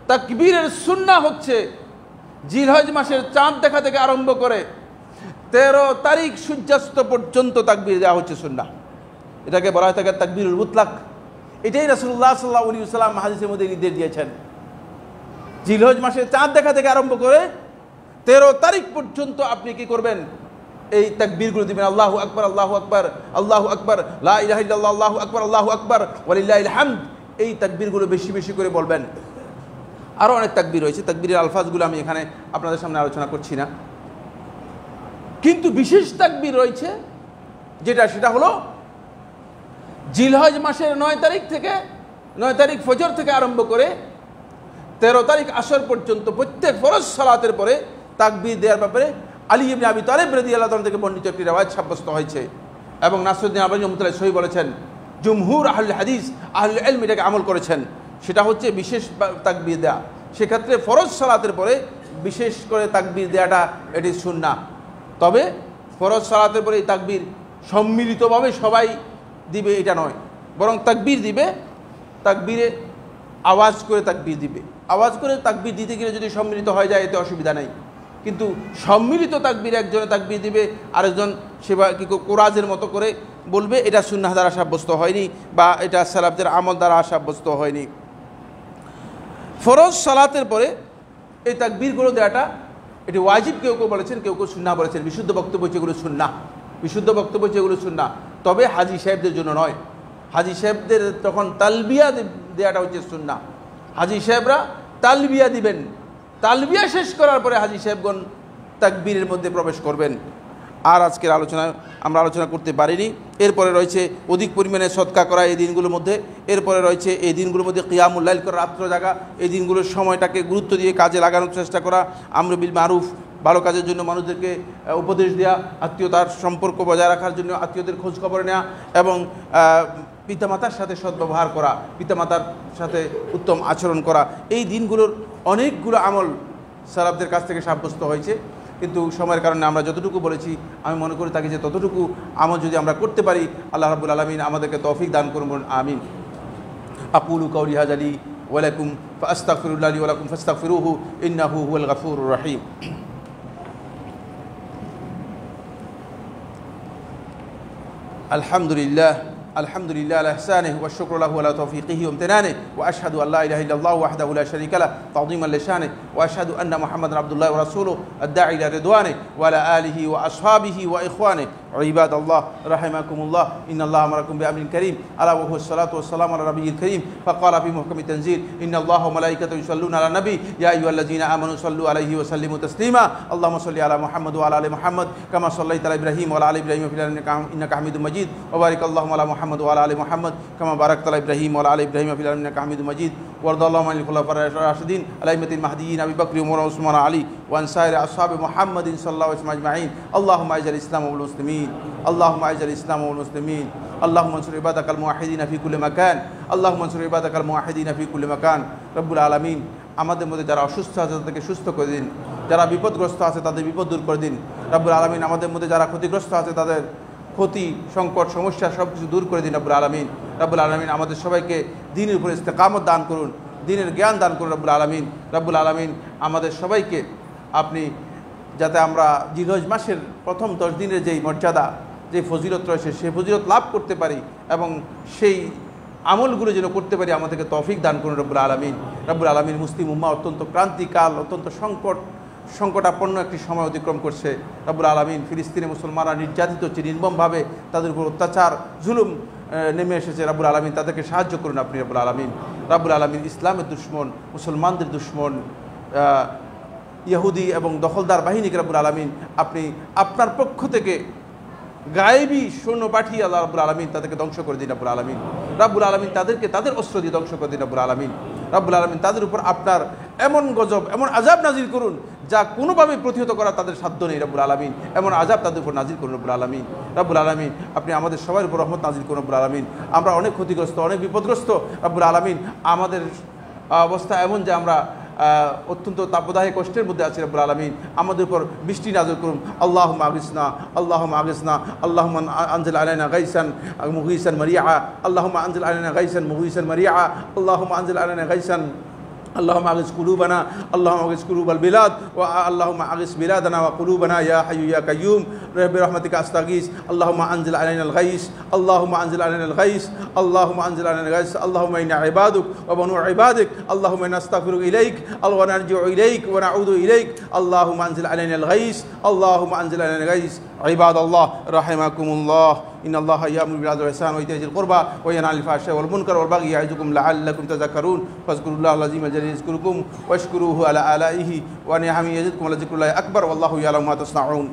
তাকবীরের সুন্নাহ হচ্ছে জিলহজ মাসের চাঁদ দেখা থেকে আরম্ভ করে 13 তারিখ সূর্যাস্ত পর্যন্ত তাকবীর দেওয়া হচ্ছে সুন্নাহ। এটাকে বলা হয় থাকে তাকবীরুল মুতলাক। এটাই রাসূলুল্লাহ সাল্লাল্লাহু আলাইহি ওয়াসাল্লাম হাদিসের মধ্যে নির্দেশ দিয়েছেন। জিলহজ মাসের চাঁদ দেখা থেকে আরম্ভ করে 13 তারিখ পর্যন্ত আপনি কি করবেন? এই তাকবীরগুলো দিবেন, আল্লাহু আকবার, আল্লাহু আকবার, আল্লাহু আকবার, লা ইলাহা ইল্লাল্লাহ, আল্লাহু আকবার, আল্লাহু আকবার, ওয়ালিল্লাহিল হামদ। এই তাকবীরগুলো বেশি বেশি করে বলবেন। আরও অনেক তাকবীর রয়েছে, তাকবীরের আলফাজগুলো আমি এখানে আপনাদের সামনে আলোচনা করছি না। কিন্তু বিশেষ তাকবীর রয়েছে সেটা হলো জিলহজ মাসের 9 তারিখ থেকে, 9 তারিখ ফজর থেকে আরম্ভ করে 13 তারিখ আসর পর্যন্ত প্রত্যেক ফরজ সালাতের পরে তাকবীর দেওয়ার ব্যাপারে আলী ইবনে আবি তালিব রাদিয়াল্লাহু তাআলা থেকে বর্ণিত একটি রিওয়ায়াত সাব্যস্ত হয়েছে। এবং নাসরুদ্দিন আলবানী রাহমাতুল্লাহ সহিহ বলেছেন, জুমহুর আহলুল হাদিস, আহলুল ইলম এটাকে আমল করেছেন। সেটা হচ্ছে বিশেষ তাকবীর দেয়া। সেক্ষেত্রে ফরজ সালাতের পরে বিশেষ করে তাকবীর দেওয়াটা এটি সুন্নাহ। তবে ফরজ সালাতের পরে এই তাকবীর সম্মিলিতভাবে সবাই দিবে এটা নয়, বরং তাকবীর দিবে, তাকবীরে আওয়াজ করে তাকবীর দিবে। আওয়াজ করে তাকবীর দিতে গেলে যদি সম্মিলিত হয়ে যায় এতে অসুবিধা নেই, কিন্তু সম্মিলিত তাকবীর একজনে তাকবীর দিবে, আরেকজন সেবা কি কোরাজের মতো করে বলবে, এটা সুন্নাহ দ্বারা সাব্যস্ত হয়নি বা এটা সালাফদের আমল দ্বারা সাব্যস্ত হয়নি। ফরজ সালাতের পরে এই তাকবীরগুলো দেওয়াটা এটি ওয়াজিব কেউ কেউ বলেছেন, কেউ কেউ সুন্নাহ বলেছেন। বিশুদ্ধ বক্তব্য হচ্ছে এগুলো সুন্নাহ, বিশুদ্ধ বক্তব্য হচ্ছে এগুলো সুন্নাহ। তবে হাজী সাহেবদের জন্য নয়, হাজী সাহেবদের তখন তালবিয়া দেওয়াটা হচ্ছে সুন্নাহ। হাজী সাহেবরা তালবিয়া দিবেন, তালবিয়া শেষ করার পরে হাজী সাহেবগণ তাকবীরের মধ্যে প্রবেশ করবেন। আর আজকের আলোচনায় আমরা আলোচনা করতে পারিনি। এরপরে রয়েছে অধিক পরিমাণে সদকা করা এই দিনগুলোর মধ্যে। এরপরে রয়েছে এই দিনগুলোর মধ্যে কিয়ামুল লাইল করা, রাত্র জাগা। এই দিনগুলোর সময়টাকে গুরুত্ব দিয়ে কাজে লাগানোর চেষ্টা করা, আমর বিল মারুফ, ভালো কাজের জন্য মানুষদেরকে উপদেশ দেওয়া, আত্মীয়তার সম্পর্ক বজায় রাখার জন্য আত্মীয়দের খোঁজ খবর নেওয়া, এবং পিতামাতার সাথে সদ্ব্যবহার করা, পিতামাতার সাথে উত্তম আচরণ করা। এই দিনগুলোর অনেকগুলো আমল সালাফদের কাছ থেকে সাব্যস্ত হয়েছে, কিন্তু সময়ের কারণে আমরা যতটুকু বলেছি আমি মনে করি থাকি যে ততটুকু আমল যদি আমরা করতে পারি আল্লাহ রাব্বুল আলামিন আমাদেরকে তৌফিক দান করুন, আমিন। আকুলু কাওলি হাযা লি ওয়া লাকুম ফাস্তাগফিরুল্লাহ লি ওয়া লাকুম ফাস্তাগফিরুহু ইন্নাহু হুয়াল গফুরুর রহিম। আলহামদুলিল্লাহ, الحمد لله على إحسانه والشكر له على توفيقه وامتنانه وأشهد أن لا إله إلا الله وحده لا شريك له تعظيما لشانه وأشهد أن محمدا عبد الله ورسوله الداعي إلى رضوانه وعلى آله وأصحابه وإخوانه عباد الله رحمكم الله إن الله أمركم بأمر كريم ألا وهو الصلاة والسلام على النبي الكريم فقال في محكم التنزيل إن الله وملائكته يصلون على النبي يا أيها الذين آمنوا صلوا عليه وسلموا تسليما اللهم صل على محمد وعلى آل محمد كما صليت على إبراهيم وعلى آل إبراهيم في العالمين إنك حميد مجيد وبارك اللهم على محمد وعلى آل محمد كما باركت على إبراهيم وعلى آل إبراهيم في العالمين إنك حميد مجيد وارض اللهم عن الخلفاء الراشدين الأئمة المهديين أبي بكر وعمر وعثمان وعلي وعن سائر أصحاب محمد صلى الله عليه وسلم أجمعين اللهم أعز الإسلام والمسلمين اللهم أعز الإسلام والمسلمين اللهم انصر عبادك الموحدين في كل مكان اللهم انصر عبادك الموحدين في كل مكان رب العالمين আমাদের মধ্যে যারা অসুস্থ আছে তাদেরকে সুস্থ করে দিন, যারা বিপদগ্রস্ত আছে তাদের বিপদ দূর করে দিন রব্বুল আলামিন। আমাদের মধ্যে যারা ক্ষতিগ্রস্ত আছে তাদের ক্ষতি, সংকট, সমস্যা সব কিছু দূর করে দিন রব্বুল আলামিন। রব্বুল আলামিন আমাদের সবাইকে দ্বীনের উপরে ইস্তেকামত দান করুন, দ্বীনের জ্ঞান দান করুন রব্বুল আলামিন। রব্বুল আলামিন আমাদের সবাইকে আপনি যাতে আমরা জিলহজ মাসের প্রথম 10 দিনের যেই মর্যাদা, যে ফজিলত রয়েছে সেই ফজিলত লাভ করতে পারি এবং সেই আমলগুলো যেন করতে পারি আমাদেরকে তৌফিক দান করুন রব্বুল আলামিন। রব্বুল আলামিন মুসলিম উম্মাহ অত্যন্ত ক্রান্তিকাল, অত্যন্ত সংকটাপন্ন একটি সময় অতিক্রম করছে রব্বুল আলামিন। ফিলিস্তিনে মুসলমানরা নির্যাতিত হচ্ছে নির্মমভাবে, তাদের উপর অত্যাচার জুলুম নেমে এসেছে রব্বুল আলামিন, তাদেরকে সাহায্য করুন আপনি রব্বুল আলামিন। রব্বুল আলামিন ইসলামের দুশমন, মুসলমানদের দুশমন ইহুদি এবং দখলদার বাহিনীকে রব্বুল আলামিন আপনি আপনার পক্ষ থেকে গায়েবী সৈন্য পাঠিয়ে আল্লাহ রাব্বুল আলামিন তাদেরকে ধ্বংস করে দিন রব্বুল আলামিন। রব্বুল আলামিন তাদেরকে তাদের অস্ত্র দিয়ে ধ্বংস করে দিন রব্বুল আলামিন। রব্বুল আলামিন তাদের উপর আপনার এমন গজব, এমন আযাব নাজিল করুন যা কোনোভাবে প্রতিহত করা তাদের সাধ্য নেই রব্বুল আলামিন। এমন আযাব তাদের উপর নাজিল করুন রব্বুল আলামিন। রব্বুল আলামিন আপনি আমাদের সবার উপর রহমত নাজিল করুন রব্বুল আলামিন। আমরা অনেক ক্ষতিগ্রস্ত, অনেক বিপদগ্রস্ত রব্বুল আলামিন। আমাদের অবস্থা এমন যে আমরা অত্যন্ত তাপদায়ী কষ্টের মধ্যে আছি রব্বুল আলামিন। আমাদের উপর বৃষ্টি নাযিল করুন। আল্লাহুম্মা আগিসনা, আল্লাহুম্মা আগিসনা, আল্লাহুম্মা আনজিল আলাইনা গাইসান মুগীসান মারিআ, আল্লাহুম্মা আনজিল আলাইনা গাইসান মুগীসান মারিআ, আল্লাহুম্মা আনজিল আলাইনা গাইসান اللهم اغث قلوبنا، اللهم اغث قلوب البلاد، اللهم اغث بلادنا وقلوبنا يا حي يا قيوم برحمتك استغيث. اللهم انزل علينا الغيث، اللهم انزل علينا الغيث، اللهم انزل علينا الغيث. اللهم انا عبادك وبنو عبادك، اللهم انا نستغفرك اليك ونرجع اليك ونعود اليك. اللهم انزل علينا الغيث، اللهم انزل علينا الغيث. عباد الله رحمكم الله، إن الله يأمر بالعدل والإحسان وإيتاء ذي القربى وينهى عن الفحشاء والمنكر والبغي يعظكم لعلكم تذكرون. فاذكروا الله العظيم الجليل يذكركم واشكروه على آلائه ونعمه يزدكم ولذكر الله أكبر والله يعلم ما تصنعون.